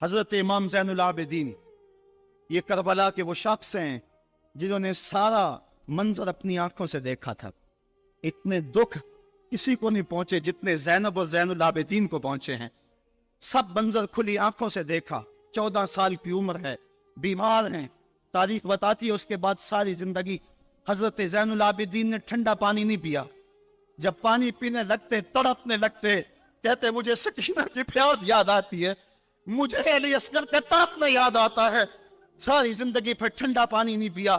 حضرت امام زین العابدین یہ کربلا کے وہ شخص ہیں جنہوں نے سارا منظر اپنی آنکھوں سے دیکھا تھا. اتنے دکھ کسی کو نہیں پہنچے جتنے زینب اور زین العابدین کو پہنچے ہیں. سب منظر کھلی آنکھوں سے دیکھا. 14 سال کی عمر ہے, بیمار ہیں. تاریخ بتاتی ہے اس کے بعد ساری زندگی حضرت زین العابدین نے ٹھنڈا پانی نہیں پیا. جب پانی پینے لگتے تڑپنے لگتے, کہتے مجھے سکینہ کی پیاس یاد آتی ہے, مجھے علی اصغر کا تڑپنا یاد آتا ہے. ساری زندگی پھر ٹھنڈا پانی نہیں پیا.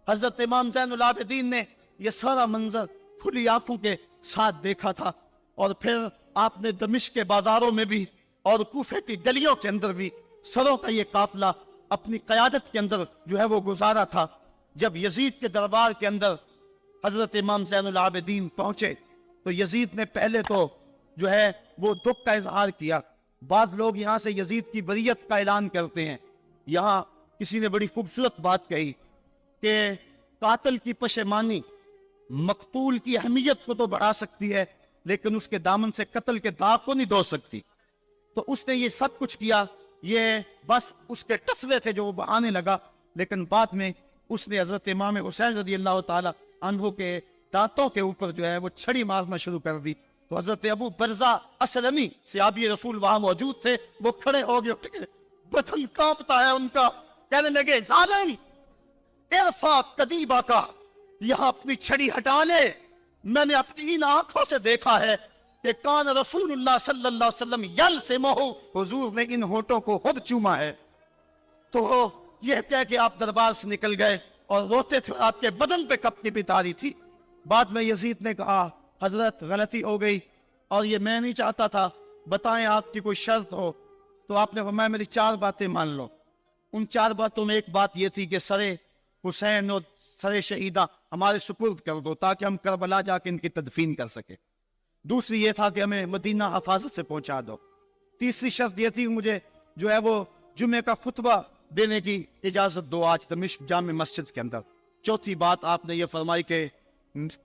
حضرت امام زین العابدین نے یہ سارا منظر کھلی آنکھوں کے ساتھ دیکھا تھا. اور پھر آپ نے دمشق کے بازاروں میں بھی اور کوفے کی گلیوں کے اندر بھی سروں کا یہ قافلہ اپنی قیادت کے اندر جو ہے وہ گزارا تھا. جب یزید کے دربار کے اندر حضرت امام زین العابدین پہنچے تو یزید نے پہلے تو جو ہے وہ دکھ کا اظہار کیا. بعض لوگ یہاں سے یزید کی بریت کا اعلان کرتے ہیں. یہاں کسی نے بڑی خوبصورت بات کہی کہ قاتل کی پشیمانی مقتول کی اہمیت کو تو بڑھا سکتی ہے لیکن اس کے دامن سے قتل کے داغ کو نہیں دھو سکتی. تو اس نے یہ سب کچھ کیا, یہ بس اس کے ٹسوے تھے جو وہ بہانے لگا. لیکن بعد میں اس نے حضرت امام حسین رضی اللہ تعالی عنہ کے دانتوں کے اوپر جو ہے وہ چھڑی مارنا شروع کر دی. تو حضرت ابو برزہ اسلمی صحابی رسول وہاں موجود تھے, وہ کھڑے ہو گئے, بدن کانپتا ہے ان کا. کہنے لگے ظالم ارفع قدیبہ کا, یہاں اپنی چھڑی ہٹا لے. میں نے اپنی ان آنکھوں سے دیکھا ہے کہ کان رسول اللہ صلی اللہ علیہ وسلم یلسمہ, حضور نے ان ہونٹوں کو خود چوما ہے. تو یہ کہہ کہ آپ دربار سے نکل گئے اور روتے تھے, آپ کے بدن پہ کپڑی بھی تاری تھی. بعد میں یزید نے کہا حضرت غلطی ہو گئی اور یہ میں نہیں چاہتا تھا, بتائیں آپ کی کوئی شرط ہو. تو آپ نے فرمایا میری 4 باتیں مان لو. ان 4 باتوں میں ایک بات یہ تھی کہ سر حسین اور سر شہیدہ ہمارے سپرد کر دو تاکہ ہم کربلا جا کے ان کی تدفین کر سکیں. دوسری یہ تھا کہ ہمیں مدینہ حفاظت سے پہنچا دو. تیسری شرط یہ تھی مجھے جو ہے وہ جمعے کا خطبہ دینے کی اجازت دو آج دمشق جامع مسجد کے اندر. چوتھی بات آپ نے یہ فرمائی کہ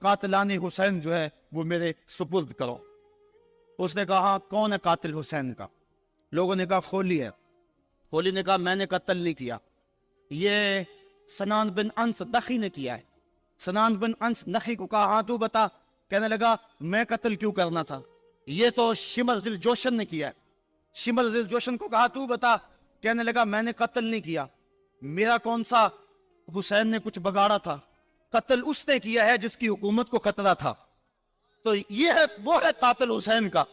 قاتلان حسین جو ہے وہ میرے سپرد کرو. اس نے کہا ہاں کون ہے قاتل حسین کا؟ لوگوں نے کہا خولی ہے. خولی نے کہا میں نے قتل نہیں کیا, یہ سنان بن انس نخی نے کیا ہے. سنان بن انس نخی کو کہا ہاں تو بتا. کہنے لگا میں قتل کیوں کرنا تھا, یہ تو شمر ذی الجوشن نے کیا ہے. شمر ذی الجوشن کو کہا تو بتا. کہنے لگا میں نے قتل نہیں کیا, میرا کون سا حسین نے کچھ بگاڑا تھا, قتل اس نے کیا ہے جس کی حکومت کو خطرہ تھا. تو یہ ہے وہ ہے قاتل حسین کا.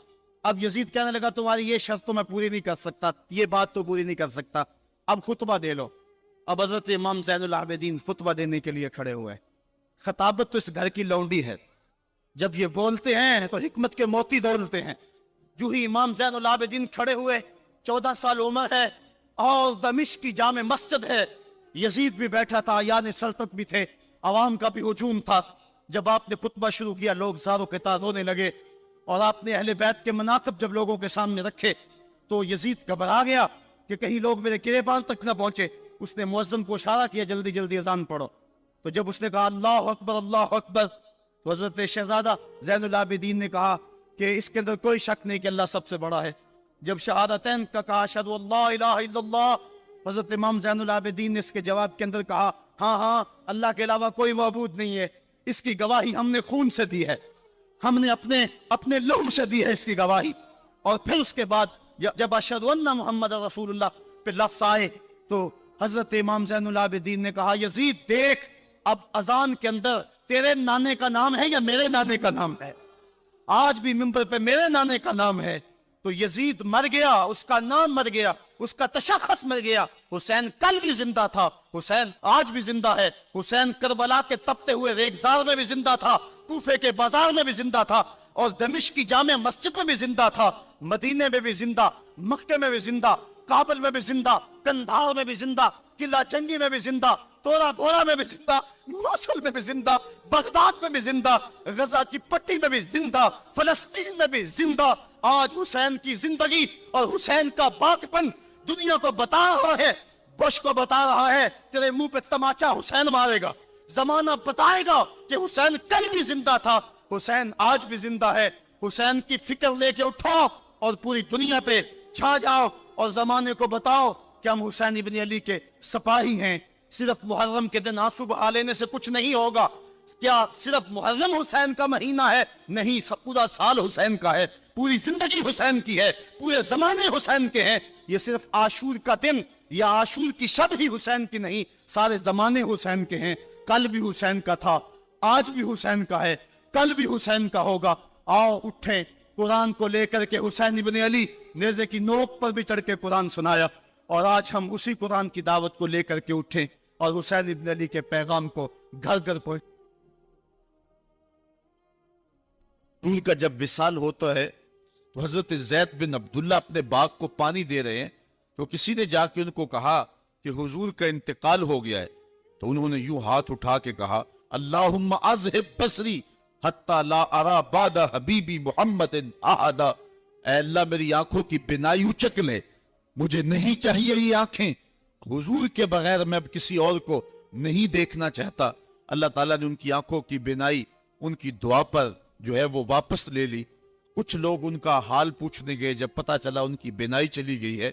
اب یزید کہنے لگا تمہاری یہ شرط تو میں پوری نہیں کر سکتا, یہ بات تو پوری نہیں کر سکتا, اب خطبہ دے لو. اب حضرت امام زین العابدین خطبہ دینے کے لیے کھڑے ہوئے. خطابت تو اس گھر کی لونڈی ہے, جب یہ بولتے ہیں تو حکمت کے موتی دولتے ہیں. جو ہی امام زین العابدین کھڑے ہوئے, 14 سال عمر ہے اور دمشق کی جامع مسجد ہے. یزید بھی بیٹھا تھا, یعنی سلطنت بھی تھے, عوام کا بھی ہجوم تھا. جب آپ نے خطبہ شروع کیا لوگ زاروں کے تار رونے لگے, اور آپ نے اہل بیت کے مناقب جب لوگوں کے سامنے رکھے تو یزید گھبرا گیا کہ کہیں لوگ میرے گریبان تک نہ پہنچے. اس نے مؤذن کو اشارہ کیا جلدی جلدی اذان پڑھو. تو جب اس نے کہا اللہ اکبر اللہ اکبر, تو حضرت شہزادہ زین العابدین نے کہا کہ اس کے اندر کوئی شک نہیں کہ اللہ سب سے بڑا ہے. جب شہادتین کا کہا اشہد ان لا الہ الا اللہ, حضرت امام زین العابدین نے اس کے جواب کے اندر کہا ہاں ہاں اللہ کے علاوہ کوئی معبود نہیں ہے, اس کی گواہی ہم نے خون سے دی ہے, ہم نے اپنے لہو سے دی ہے اس کی گواہی. اور پھر اس کے بعد جب اشہد ان محمد رسول اللہ پہ لفظ آئے تو حضرت امام زین العابدین نے کہا یزید دیکھ اب اذان کے اندر تیرے نانے کا نام ہے یا میرے نانے کا نام ہے؟ آج بھی منبر پہ میرے نانے کا نام ہے. تو یزید مر گیا, اس کا نام مر گیا, اس کا تشخص مر گیا. حسین کل بھی زندہ تھا, حسین آج بھی زندہ ہے. حسین کربلا کے تپتے ہوئے ریگزار میں بھی زندہ تھا, کوفے کے بازار میں بھی زندہ تھا, اور دمشق کی جامع مسجد میں بھی زندہ تھا, مدینے میں بھی زندہ, مکے میں بھی زندہ, کابل میں بھی زندہ, کندھار میں بھی زندہ, قلعہ جنگی میں بھی زندہ, تورا بورا میں بھی زندہ, موصل میں بھی زندہ, بغداد میں بھی زندہ, غزہ کی پٹی میں بھی زندہ, فلسطین میں بھی زندہ. آج حسین کی زندگی اور حسین کا باقپن دنیا کو بتا رہا ہے, بش کو بتا رہا ہے تیرے منہ پہ تماچا حسین مارے گا. زمانہ بتائے گا کہ حسین کل بھی زندہ تھا, حسین آج بھی زندہ ہے. حسین کی فکر لے کے اٹھو اور پوری دنیا پہ چھا جاؤ. اور زمانے کو بتاؤ کہ ہم حسین ابن علی کے سپاہی ہیں، صرف محرم کے دن آنسو بہا لینے سے کچھ نہیں ہوگا۔ کیا صرف محرم حسین کا مہینہ ہے؟ نہیں، پورا سال حسین کا ہے، پوری زندگی حسین کی ہے، پورے زمانے حسین کے ہیں۔ یہ صرف عاشور کا دن یا عاشور کی شب ہی حسین کی نہیں، سارے زمانے حسین کے ہیں۔ کل بھی حسین کا تھا، آج بھی حسین کا ہے، کل بھی حسین کا ہوگا۔ آؤ اٹھیں، قرآن کو لے کر کے حسین ابن علی نیزے کی نوک پر بھی چڑھ کے قرآن سنایا، اور آج ہم اسی قرآن کی دعوت کو لے کر کے اٹھیں اور حسین ابن علی کے پیغام کو گھر گھر پہنچ۔ ان کا جب وصال ہوتا ہے تو حضرت زید بن عبداللہ اپنے باغ کو پانی دے رہے ہیں، تو کسی نے جا کے ان کو کہا کہ حضور کا انتقال ہو گیا ہے، تو انہوں نے یوں ہاتھ اٹھا کے کہا اللہم اذہب بصری حتی لا ارا بعد حبیبی محمد احدا، اے اللہ میری آنکھوں کی بینائی اچک لے، مجھے نہیں چاہیے یہ آنکھیں، حضور کے بغیر میں اب کسی اور کو نہیں دیکھنا چاہتا۔ اللہ تعالیٰ نے ان کی آنکھوں کی بینائی ان کی دعا پر جو ہے وہ واپس لے لی۔ کچھ لوگ ان کا حال پوچھنے گئے، جب پتا چلا ان کی بینائی چلی گئی ہے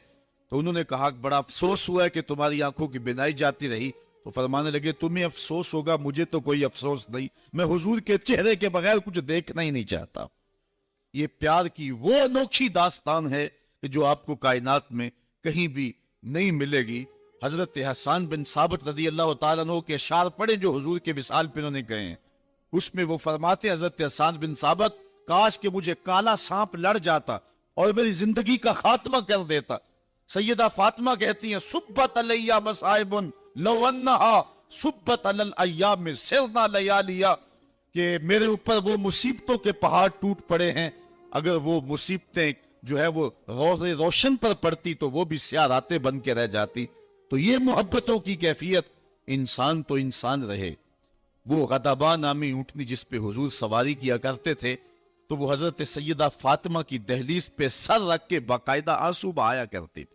تو انہوں نے کہا بڑا افسوس ہوا ہے کہ تمہاری آنکھوں کی بینائی جاتی رہی۔ تو فرمانے لگے تمہیں افسوس ہوگا، مجھے تو کوئی افسوس نہیں، میں حضور کے چہرے کے بغیر کچھ دیکھنا ہی نہیں چاہتا۔ یہ پیار کی وہ انوکھی داستان ہے کہ جو آپ کو کائنات میں کہیں بھی نہیں ملے گی۔ حضرت حسان بن ثابت رضی اللہ تعالیٰ عنہ کے اشعار پڑھے جو حضور کے وصال پہ انہوں نے کہے ہیں، اس میں وہ فرماتے ہیں حضرت حسان بن ثابت، کاش کہ مجھے کالا سانپ لڑ جاتا اور میری زندگی کا خاتمہ کر دیتا۔ سیدہ فاطمہ کہتی ہیں صبت علیہ مصائب لو انہا صبت علی الایام سرنا لیالیا، کہ میرے اوپر وہ مصیبتوں کے پہاڑ ٹوٹ پڑے ہیں، اگر وہ مصیبتیں جو ہے وہ روشن پر پڑتی تو وہ بھی سیاہ راتیں بن کے رہ جاتی۔ تو یہ محبتوں کی کیفیت، انسان تو انسان رہے۔ وہ غضبہ نامی اونٹنی جس پہ حضور سواری کیا کرتے تھے تو وہ حضرت سیدہ فاطمہ کی دہلیز پہ سر رکھ کے باقاعدہ آنسو بہایا کرتے تھے۔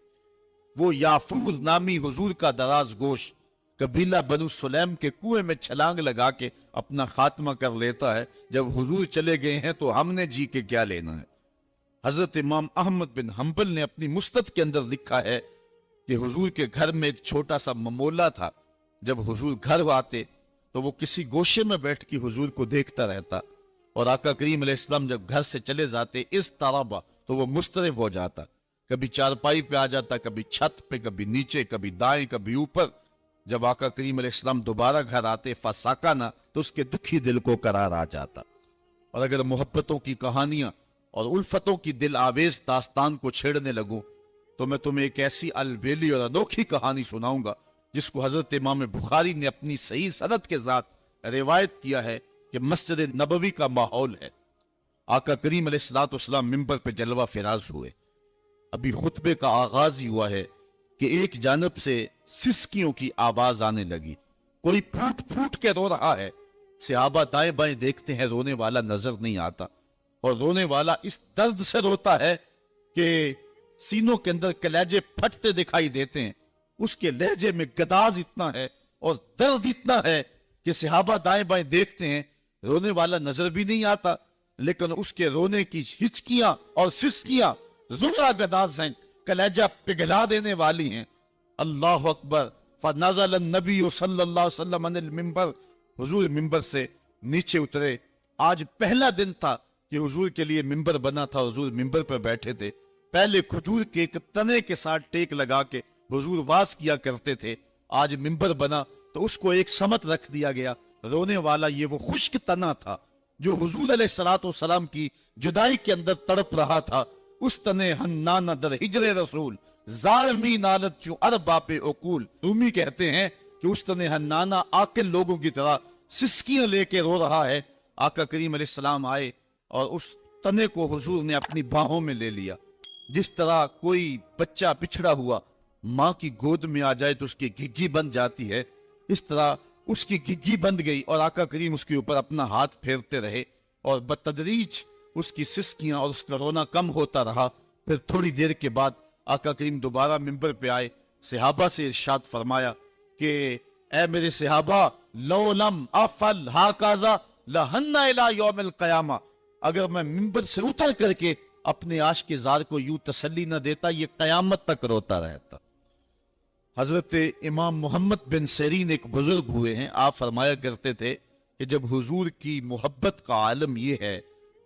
وہ یافور نامی حضور کا دراز گوش قبیلہ بنو سلیم کے کنویں میں چھلانگ لگا کے اپنا خاتمہ کر لیتا ہے، جب حضور چلے گئے ہیں تو ہم نے جی کے کیا لینا ہے۔ حضرت امام احمد بن حنبل نے اپنی مستد کے اندر لکھا ہے کہ حضور کے گھر میں ایک چھوٹا سا ممولہ تھا، جب حضور گھر آتے تو وہ کسی گوشے میں بیٹھ کے حضور کو دیکھتا رہتا، اور آقا کریم علیہ السلام جب گھر سے چلے جاتے اس طرح تو وہ مضطرب ہو جاتا، کبھی چارپائی پہ آ جاتا، کبھی چھت پہ، کبھی نیچے، کبھی دائیں، کبھی اوپر۔ جب آقا کریم علیہ السلام دوبارہ گھر آتے فساکانا تو اس کے دکھی دل کو قرار آ جاتا۔ اور اگر محبتوں کی کہانیاں اور الفتوں کی دل آویز داستان کو چھیڑنے لگوں تو میں تمہیں ایک ایسی البیلی اور انوکھی کہانی سناؤں گا جس کو حضرت امام بخاری نے اپنی صحیح سند کے ساتھ روایت کیا ہے کہ مسجد نبوی کا ماحول ہے۔ آقا کریم علیہ السلام منبر پہ جلوہ فراز ہوئے، ابھی خطبے کا آغاز ہی ہوا ہے کہ ایک جانب سے سسکیوں کی آواز آنے لگی، کوئی پھوٹ پھوٹ کے رو رہا ہے۔ صحابہ دائیں بائیں دیکھتے ہیں، رونے والا نظر نہیں آتا، اور رونے والا اس درد سے روتا ہے کہ سینوں کے اندر کلیجے پھٹتے دکھائی دیتے ہیں۔ اس کے لہجے میں گداز اتنا ہے اور درد اتنا ہے کہ صحابہ دائیں بائیں دیکھتے ہیں، رونے والا نظر بھی نہیں آتا، لیکن اس کے رونے کی ہچکیاں اور سسکیاں زورا گداز ہیں، کلیجہ پگھلا دینے والی ہیں۔ اللہ اکبر۔ فنزل النبی صلی اللہ علیہ وسلم عن المنبر، حضور منبر سے نیچے اترے۔ آج پہلا دن تھا کہ حضور کے لیے منبر بنا تھا، حضور منبر پر بیٹھے تھے۔ پہلے کھجور کے ایک تنے کے ساتھ ٹیک لگا کے حضور واز کیا کرتے تھے، آج منبر بنا تو اس کو ایک سمت رکھ دیا گیا۔ رونے والا یہ وہ خشک تنا تھا جو حضور علیہ السلام کی جدائی کے اندر تڑپ رہا تھا۔ اس تنے ہنانا در ہجر رسول ظالمی نالت چوں ارباب عقول، رومی کہتے ہیں کہ اس تنے ہنانا عاقل لوگوں کی طرح سسکیاں لے کے رو رہا ہے۔ آقا کریم علیہ السلام آئے اور اس تنے کو حضور نے اپنی باہوں میں لے لیا۔ جس طرح کوئی بچہ بچھڑا ہوا ماں کی گود میں آ جائے تو اس کی گھگی بند جاتی ہے، اس طرح اس کی گھگی بند گئی، اور آقا کریم اس کے اوپر اپنا ہاتھ پھیرتے رہے، اور بتدریج اس کی سسکیاں اور اس کا رونا کم ہوتا رہا۔ پھر تھوڑی دیر کے بعد آقا کریم دوبارہ منبر پہ آئے، صحابہ سے ارشاد فرمایا کہ اے میرے صحابہ، لو لم افعل ہاکذا لہن الی یوم القیامہ، اگر میں منبر سے اتر کر کے اپنے عاشق زار کو یوں تسلی نہ دیتا، یہ قیامت تک روتا رہتا۔ حضرت امام محمد بن سیرین ایک بزرگ ہوئے ہیں، آپ فرمایا کرتے تھے کہ جب حضور کی محبت کا عالم یہ ہے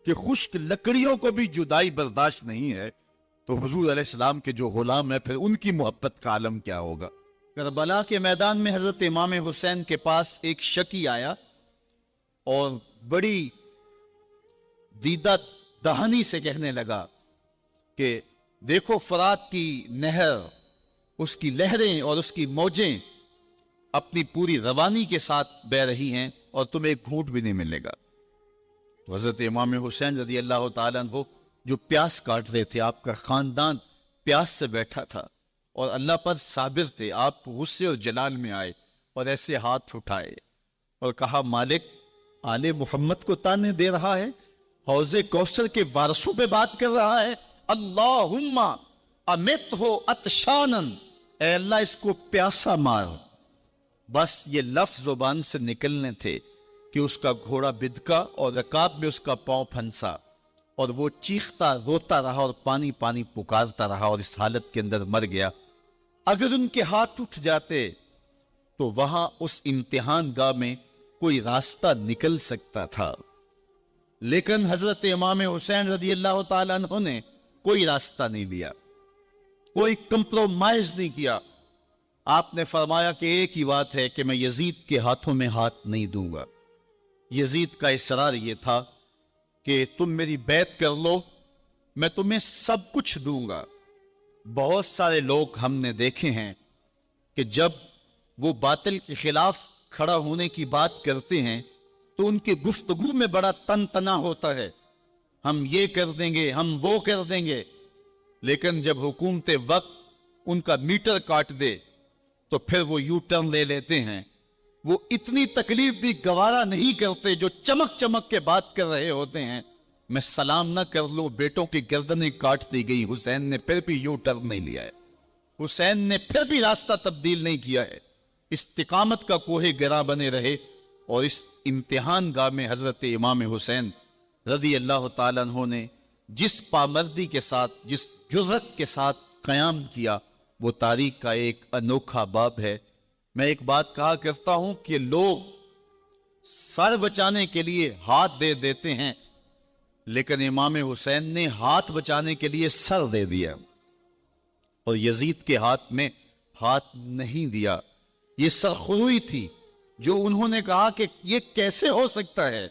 کہ خشک لکڑیوں کو بھی جدائی برداشت نہیں ہے، تو حضور علیہ السلام کے جو غلام ہیں پھر ان کی محبت کا عالم کیا ہوگا۔ کربلا کے میدان میں حضرت امام حسین کے پاس ایک شکی آیا اور بڑی دیدہ دہانی سے کہنے لگا کہ دیکھو فرات کی نہر، اس کی لہریں اور اس کی موجیں اپنی پوری روانی کے ساتھ بہ رہی ہیں اور تمہیں ایک گھونٹ بھی نہیں ملے گا۔ تو حضرت امام حسین رضی اللہ تعالیٰ عنہ جو پیاس کاٹ رہے تھے، آپ کا خاندان پیاس سے بیٹھا تھا اور اللہ پر صابر تھے، آپ غصے اور جلال میں آئے اور ایسے ہاتھ اٹھائے اور کہا مالک آل محمد کو تانے دے رہا ہے، حوض کوثر کے وارثوں پہ بات کر رہا ہے، اللہم امت ہو اتشانن، اے اللہ اس کو پیاسا مار۔ بس یہ لفظ زبان سے نکلنے تھے کہ اس کا گھوڑا بدکا اور رکاب میں اس کا پاؤں پھنسا اور وہ چیختا روتا رہا اور پانی پانی پکارتا رہا اور اس حالت کے اندر مر گیا۔ اگر ان کے ہاتھ اٹھ جاتے تو وہاں اس امتحان گاہ میں کوئی راستہ نکل سکتا تھا، لیکن حضرت امام حسین رضی اللہ تعالیٰ عنہ نے کوئی راستہ نہیں لیا، کوئی کمپرومائز نہیں کیا۔ آپ نے فرمایا کہ ایک ہی بات ہے کہ میں یزید کے ہاتھوں میں ہاتھ نہیں دوں گا۔ یزید کا اصرار یہ تھا کہ تم میری بیعت کر لو، میں تمہیں سب کچھ دوں گا۔ بہت سارے لوگ ہم نے دیکھے ہیں کہ جب وہ باطل کے خلاف کھڑا ہونے کی بات کرتے ہیں تو ان کی گفتگو میں بڑا تن تنا ہوتا ہے، ہم یہ کر دیں گے، ہم وہ کر دیں گے، لیکن جب حکومت وقت ان کا میٹر کاٹ دے تو پھر وہ یو ٹرن لے لیتے ہیں۔ وہ اتنی تکلیف بھی گوارا نہیں کرتے جو چمک چمک کے بات کر رہے ہوتے ہیں۔ میں سلام نہ کر لوں، بیٹوں کی گردنیں کاٹ دی گئی، حسین نے پھر بھی یو ٹرن نہیں لیا ہے، حسین نے پھر بھی راستہ تبدیل نہیں کیا ہے، استقامت کا کوہ گرا بنے رہے۔ اور اس امتحان گاہ میں حضرت امام حسین رضی اللہ تعالیٰ عنہ نے جس پامردی کے ساتھ، جس جرت کے ساتھ قیام کیا، وہ تاریخ کا ایک انوکھا باب ہے۔ میں ایک بات کہا کرتا ہوں کہ لوگ سر بچانے کے لیے ہاتھ دے دیتے ہیں، لیکن امام حسین نے ہاتھ بچانے کے لیے سر دے دیا اور یزید کے ہاتھ میں ہاتھ نہیں دیا۔ یہ سرخروئی تھی جو انہوں نے کہا کہ یہ کیسے ہو سکتا ہے،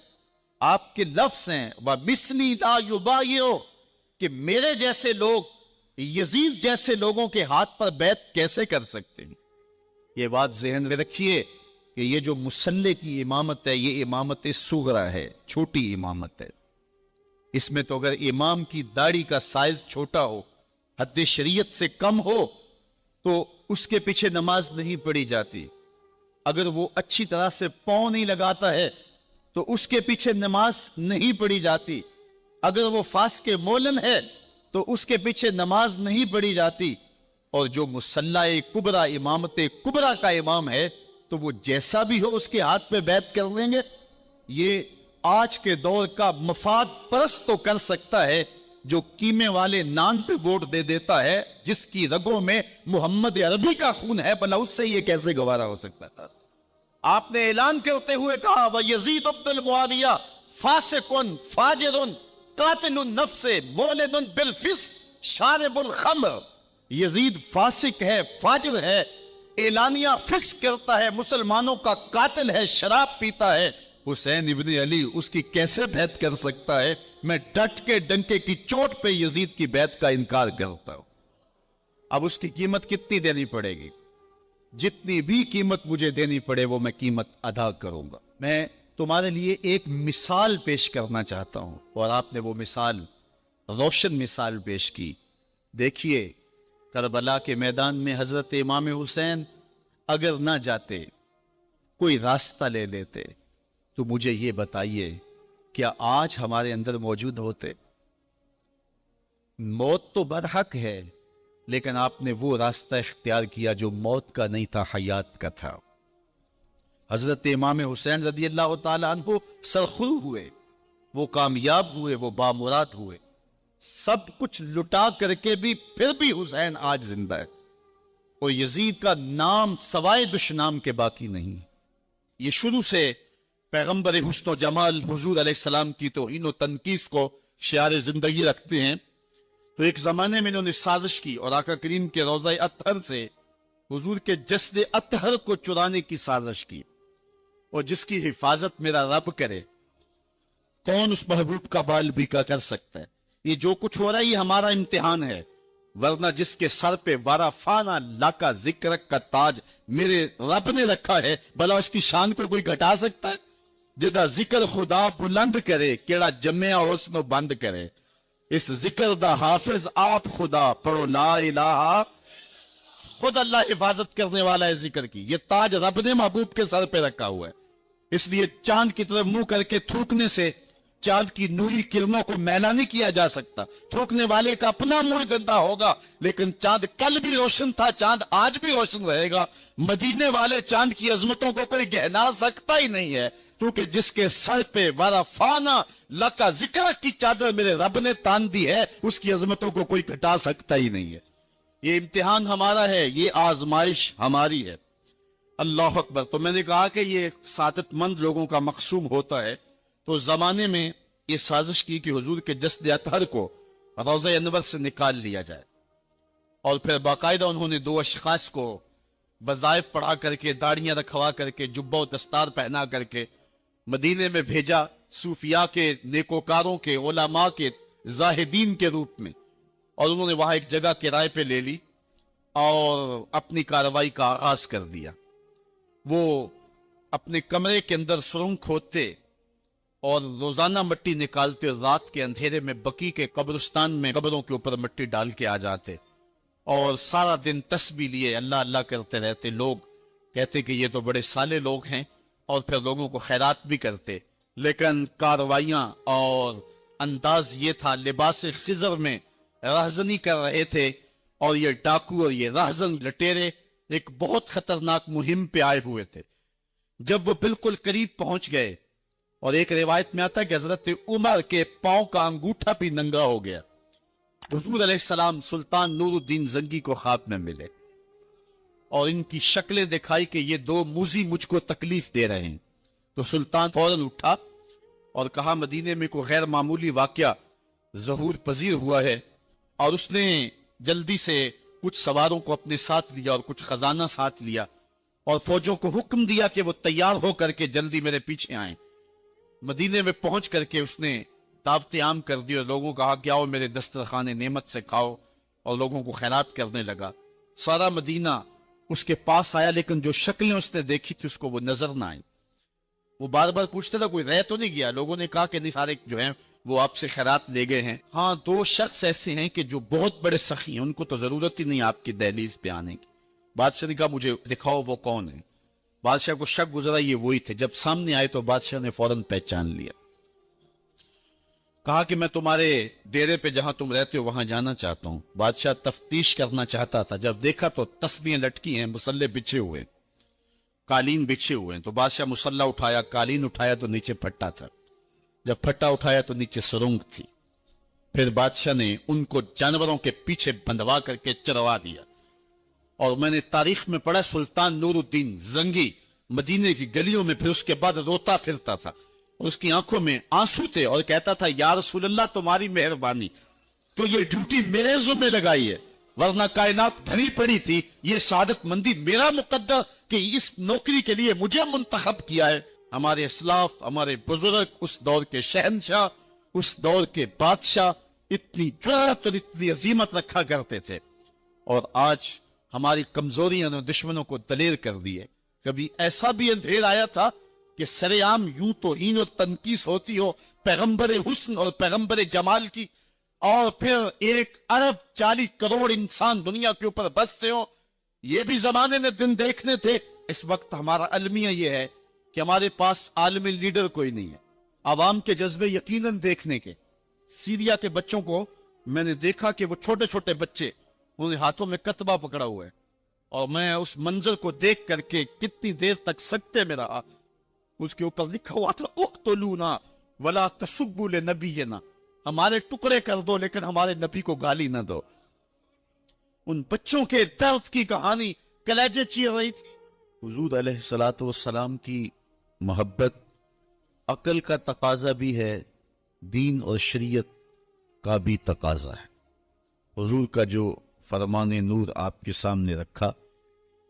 آپ کے لفظ ہیں وَمِثْلِي لَا يُبَايِعُ، کہ میرے جیسے لوگ یزید جیسے لوگوں کے ہاتھ پر بیعت کیسے کر سکتے ہیں۔ یہ بات ذہن میں رکھیے کہ یہ جو مسلح کی امامت ہے یہ امامت صغرا ہے، چھوٹی امامت ہے۔ اس میں تو اگر امام کی داڑھی کا سائز چھوٹا ہو، حد شریعت سے کم ہو، تو اس کے پیچھے نماز نہیں پڑھی جاتی۔ اگر وہ اچھی طرح سے پاؤں نہیں لگاتا ہے تو اس کے پیچھے نماز نہیں پڑھی جاتی۔ اگر وہ فاسق مولن ہے تو اس کے پیچھے نماز نہیں پڑھی جاتی۔ اور جو مسلح کبرا، امامت کبرا کا امام ہے تو وہ جیسا بھی ہو اس کے ہاتھ پہ بیعت کر لیں گے۔ یہ آج کے دور کا مفاد پرست تو کر سکتا ہے جو قیمے والے نان پہ ووٹ دے دیتا ہے، جس کی رگوں میں محمد عربی کا خون ہے، بھلا اس سے یہ کیسے گوارا ہو سکتا تھا۔ آپ نے اعلان کرتے ہوئے کہا وَيَزِيدُ بْنُ مُعَاوِيَةَ فَاسِقٌ فَاجِرٌ قَاتِلُ النَّفْسِ مُعْلِنٌ بِالْفِسْقِ شَارِبُ الْخَمْرِ، یزید فاسق ہے، فاجر ہے، اعلانیہ فسق کرتا ہے، مسلمانوں کا قاتل ہے، شراب پیتا ہے۔ حسین ابن علی اس کی کیسے بیعت کر سکتا ہے؟ میں ڈٹ کے ڈنکے کی چوٹ پہ یزید کی بیعت کا انکار کرتا ہوں۔ اب اس کی قیمت کتنی دینی پڑے گی؟ جتنی بھی قیمت مجھے دینی پڑے وہ میں قیمت ادا کروں گا۔ میں تمہارے لیے ایک مثال پیش کرنا چاہتا ہوں، اور آپ نے وہ مثال، روشن مثال پیش کی۔ دیکھیے کربلا کے میدان میں حضرت امام حسین اگر نہ جاتے، کوئی راستہ لے لیتے، تو مجھے یہ بتائیے کیا آج ہمارے اندر موجود ہوتے؟ موت تو برحق ہے، لیکن آپ نے وہ راستہ اختیار کیا جو موت کا نہیں تھا، حیات کا تھا۔ حضرت امام حسین رضی اللہ تعالیٰ عنہ سرخرو ہوئے، وہ کامیاب ہوئے، وہ بامراد ہوئے۔ سب کچھ لٹا کر کے بھی پھر بھی حسین آج زندہ ہے، اور یزید کا نام سوائے دشنام کے باقی نہیں۔ یہ شروع سے پیغمبر حسن و جمال حضور علیہ السلام کی توہین و تنقیص کو شعار زندگی رکھتے ہیں۔ تو ایک زمانے میں انہوں نے سازش کی اور آقا کریم کے روضہ اطہر سے حضور کے جسد اطہر کو چرانے کی سازش کی، اور جس کی حفاظت میرا رب کرے کون اس محبوب کا بال بیکا کر سکتا ہے۔ یہ جو کچھ ہو رہا ہے یہ ہمارا امتحان ہے، ورنہ جس کے سر پہ وارا فانا لاکا ذکر کا تاج میرے رب نے رکھا ہے، بھلا اس کی شان کو کوئی گھٹا سکتا ہے؟ جدا ذکر خدا بلند کرے کیڑا جمع حسن و بند کرے، اس ذکر دا حافظ آپ خدا پڑھو لا الہ، خود اللہ حفاظت کرنے والا ہے ذکر کی۔ یہ تاج رب نے محبوب کے سر پہ رکھا ہوا ہے، اس لیے چاند کی طرف منہ کر کے تھوکنے سے چاند کی نوری کرنوں کو میلا نہیں کیا جا سکتا۔ تھوکنے والے کا اپنا منہ گندا ہوگا، لیکن چاند کل بھی روشن تھا، چاند آج بھی روشن رہے گا۔ مدینے والے چاند کی عظمتوں کو کوئی گہنا سکتا ہی نہیں ہے، کیونکہ جس کے سر پہ ورفانا لکا ذکر کی چادر میرے رب نے تان دی ہے، اس کی عظمتوں کو کوئی گھٹا سکتا ہی نہیں ہے۔ یہ امتحان ہمارا ہے، یہ آزمائش ہماری ہے۔ اللہ اکبر۔ تو میں نے کہا کہ یہ سعادت مند لوگوں کا مقصوم ہوتا ہے، تو زمانے میں یہ سازش کی کہ حضور کے جسد اطہر کو روضہ انور سے نکال لیا جائے، اور پھر باقاعدہ انہوں نے 2 اشخاص کو وظائف پڑھا کر کے، داڑیاں رکھوا کر کے، جبہ و دستار پہنا کر کے مدینے میں بھیجا، صوفیاء کے، نیکوکاروں کے، علماء کے، زاہدین کے روپ میں، اور انہوں نے وہاں ایک جگہ کرائے پہ لے لی اور اپنی کارروائی کا آغاز کر دیا۔ وہ اپنے کمرے کے اندر سرنگ کھودتے اور روزانہ مٹی نکالتے، رات کے اندھیرے میں بقی کے قبرستان میں قبروں کے اوپر مٹی ڈال کے آ جاتے، اور سارا دن تسبیح لیے اللہ اللہ کرتے رہتے۔ لوگ کہتے کہ یہ تو بڑے صالح لوگ ہیں، اور پھر لوگوں کو خیرات بھی کرتے، لیکن کارروائیاں اور انداز یہ تھا، لباس خضر میں راہزنی کر رہے تھے، اور یہ ڈاکو اور یہ راہزن لٹیرے ایک بہت خطرناک مہم پہ آئے ہوئے تھے۔ جب وہ بالکل قریب پہنچ گئے، اور ایک روایت میں آتا ہے کہ حضرت عمر کے پاؤں کا انگوٹھا بھی ننگا ہو گیا، حضور علیہ السلام سلطان نور الدین زنگی کو خواب میں ملے، اور ان کی شکلیں دکھائی کہ یہ 2 موذی مجھ کو تکلیف دے رہے ہیں۔ تو سلطان فوراً اٹھا اور کہا مدینے میں کوئی غیر معمولی واقعہ ظہور پذیر ہوا ہے، اور اس نے جلدی سے کچھ سواروں کو اپنے ساتھ لیا اور کچھ خزانہ ساتھ لیا، اور فوجوں کو حکم دیا کہ وہ تیار ہو کر کے جلدی میرے پیچھے آئیں۔ مدینے میں پہنچ کر کے اس نے دعوت عام کر دی اور لوگوں کہا کہ آؤ میرے دسترخوان نعمت سے کھاؤ، اور لوگوں کو خیرات کرنے لگا۔ سارا مدینہ اس کے پاس آیا، لیکن جو شکلیں اس نے دیکھی تھی اس کو وہ نظر نہ آئی۔ وہ بار بار پوچھتا تھا کوئی رہ تو نہیں گیا؟ لوگوں نے کہا کہ نہیں، سارے جو ہیں وہ آپ سے خیرات لے گئے ہیں۔ ہاں 2 شخص ایسے ہیں کہ جو بہت بڑے سخی ہیں، ان کو تو ضرورت ہی نہیں آپ کی دہلیز پہ آنے کی۔ بادشاہ نے کہا مجھے دکھاؤ وہ کون ہے۔ بادشاہ کو شک گزرا یہ وہی تھے۔ جب سامنے آئے تو بادشاہ نے فوراً پہچان لیا، کہا کہ میں تمہارے ڈیرے پہ جہاں تم رہتے ہو وہاں جانا چاہتا ہوں۔ بادشاہ تفتیش کرنا چاہتا تھا، جب دیکھا تو تسبیحیں لٹکی ہیں، مصلے بچھے ہوئے، قالین بچھے ہوئے ہیں۔ تو بادشاہ مصلہ اٹھایا، قالین اٹھایا تو نیچے پھٹا تھا، جب پھٹا اٹھایا تو نیچے سرنگ تھی۔ پھر بادشاہ نے ان کو جانوروں کے پیچھے بندھوا کر کے چروا دیا، اور میں نے تاریخ میں پڑھا سلطان نور الدین زنگی مدینے کی گلیوں میں پھر اس کے بعد روتا پھرتا تھا، اور اس کی آنکھوں میں آنسو تھے، اور کہتا تھا یا رسول اللہ تمہاری مہربانی، تو یہ ڈیوٹی میرے ذمہ لگائی ہے، ورنہ کائنات بھری پڑی تھی۔ یہ سعادت مندی میرا مقدر کہ اس نوکری کے لیے مجھے منتخب کیا ہے۔ ہمارے اسلاف، ہمارے بزرگ، اس دور کے شہنشاہ، اس دور کے بادشاہ اتنی جرأت اور اتنی عظیمت رکھا کرتے تھے، اور آج ہماری کمزوریاں نے دشمنوں کو دلیر کر دیے۔ کبھی ایسا بھی اندھیر آیا تھا کہ سر عام یوں توہین اور تنقیص ہوتی ہو پیغمبر حسن اور پیغمبر جمال کی، اور پھر 1.40 ارب انسان دنیا کے اوپر بستے ہو۔ یہ بھی زمانے نے دن دیکھنے تھے۔ اس وقت ہمارا المیہ یہ ہے کہ ہمارے پاس عالمی لیڈر کوئی نہیں ہے، عوام کے جذبے یقیناً دیکھنے کے۔ سیریا کے بچوں کو میں نے دیکھا کہ وہ چھوٹے چھوٹے بچے، انہیں ہاتھوں میں کتبہ پکڑا ہوا ہے، اور میں اس منظر کو دیکھ کر کے کتنی دیر تک سکتے میں رہا۔ اس کے اوپر لکھا ہوا تھا اقتلونا ولا تسبوا لنبینا، ہمارے ٹکڑے کر دو لیکن ہمارے نبی کو گالی نہ دو. ان بچوں کے درد کی کہانی کلیجے چیر رہی تھی. حضور علیہ الصلوۃ والسلام کی محبت عقل کا تقاضا بھی ہے، دین اور شریعت کا بھی تقاضا ہے. حضور کا جو فرمان نور آپ کے سامنے رکھا،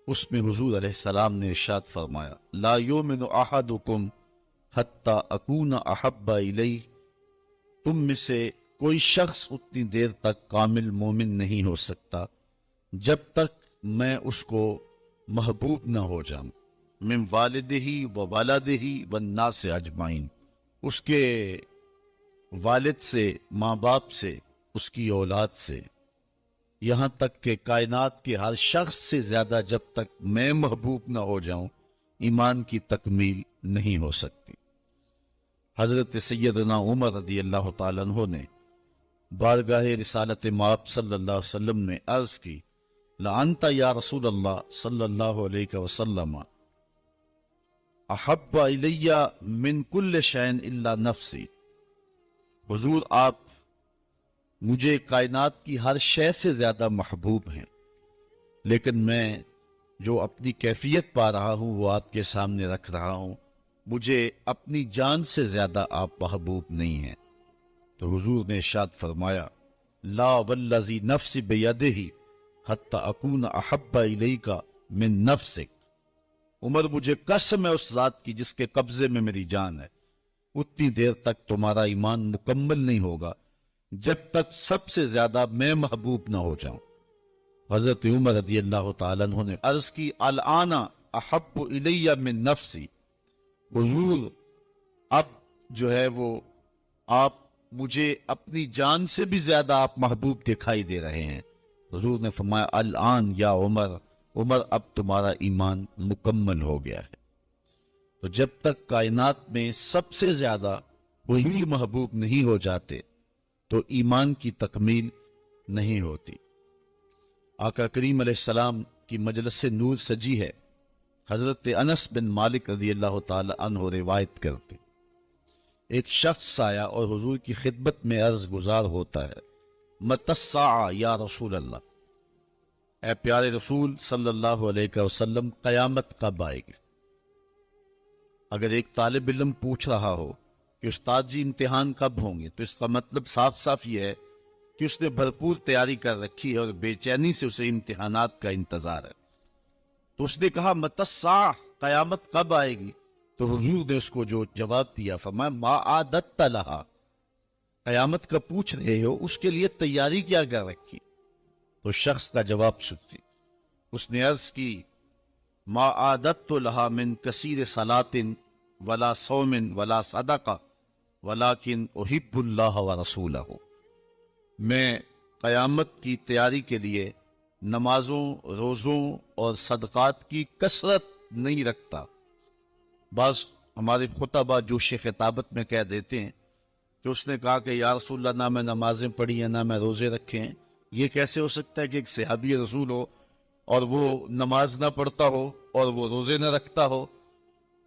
اس میں حضور علیہ السلام نے ارشاد فرمایا لا یؤمن احدکم حتی اکون احب الیہ، تم میں سے کوئی شخص اتنی دیر تک کامل مومن نہیں ہو سکتا جب تک میں اس کو محبوب نہ ہو جاؤں، من والدہ و والدہ والناس اجمعین، اس کے والد سے، ماں باپ سے، اس کی اولاد سے، یہاں تک کہ کائنات کے ہر شخص سے زیادہ جب تک میں محبوب نہ ہو جاؤں ایمان کی تکمیل نہیں ہو سکتی. حضرت سیدنا عمر رضی اللہ تعالیٰ عنہ نے بارگاہ رسالت مآب صلی اللہ علیہ وسلم میں عرض کی لَأَنْتَ یا رسول اللہ صلی اللہ علیہ وسلم احب الی من کل شیء الا نفسی، حضور آپ مجھے کائنات کی ہر شے سے زیادہ محبوب ہیں، لیکن میں جو اپنی کیفیت پا رہا ہوں وہ آپ کے سامنے رکھ رہا ہوں، مجھے اپنی جان سے زیادہ آپ محبوب نہیں ہیں. تو حضور نے ارشاد فرمایا لا والذی نفس بیدہ حتی اکون احب الیک من نفسک، عمر مجھے قسم ہے اس ذات کی جس کے قبضے میں میری جان ہے، اتنی دیر تک تمہارا ایمان مکمل نہیں ہوگا جب تک سب سے زیادہ میں محبوب نہ ہو جاؤں. حضرت عمر رضی اللہ تعالیٰ عنہ نے عرض کی الآن احب الی من نفسی، حضور اب جو ہے وہ آپ مجھے اپنی جان سے بھی زیادہ آپ محبوب دکھائی دے رہے ہیں. حضور نے فرمایا الآن یا عمر، عمر اب تمہارا ایمان مکمل ہو گیا ہے. تو جب تک کائنات میں سب سے زیادہ وہی محبوب نہیں ہو جاتے تو ایمان کی تکمیل نہیں ہوتی. آقا کریم علیہ السلام کی مجلس نور سجی ہے. حضرت انس بن مالک رضی اللہ تعالی عنہ روایت کرتے ایک شخص آیا اور حضور کی خدمت میں عرض گزار ہوتا ہے متی الساعہ یا رسول اللہ، اے پیارے رسول صلی اللہ علیہ وسلم قیامت کب آئے گی؟ اگر ایک طالب علم پوچھ رہا ہو کہ استاد جی امتحان کب ہوں گے تو اس کا مطلب صاف صاف یہ ہے کہ اس نے بھرپور تیاری کر رکھی ہے اور بے چینی سے اسے امتحانات کا انتظار ہے. تو اس نے کہا متی الساعہ، قیامت کب آئے گی؟ تو حضور نے اس کو جو جواب دیا فرمایا ما عادت لہا، قیامت کا پوچھ رہے ہو اس کے لیے تیاری کیا کر رکھی؟ تو شخص کا جواب سنتی اس نے عرض کی ما عادت لہا من کثیر صلاۃ ولا صوم ولا صدقہ ولیکن احب اللہ ورسولہ، میں قیامت کی تیاری کے لیے نمازوں، روزوں اور صدقات کی کثرت نہیں رکھتا. بعض ہمارے خطبہ جوش خطابت میں کہہ دیتے ہیں کہ اس نے کہا کہ یا رسول اللہ نہ میں نمازیں پڑھی ہیں نہ میں روزے رکھے ہیں. یہ کیسے ہو سکتا ہے کہ ایک صحابی رسول ہو اور وہ نماز نہ پڑھتا ہو اور وہ روزے نہ رکھتا ہو؟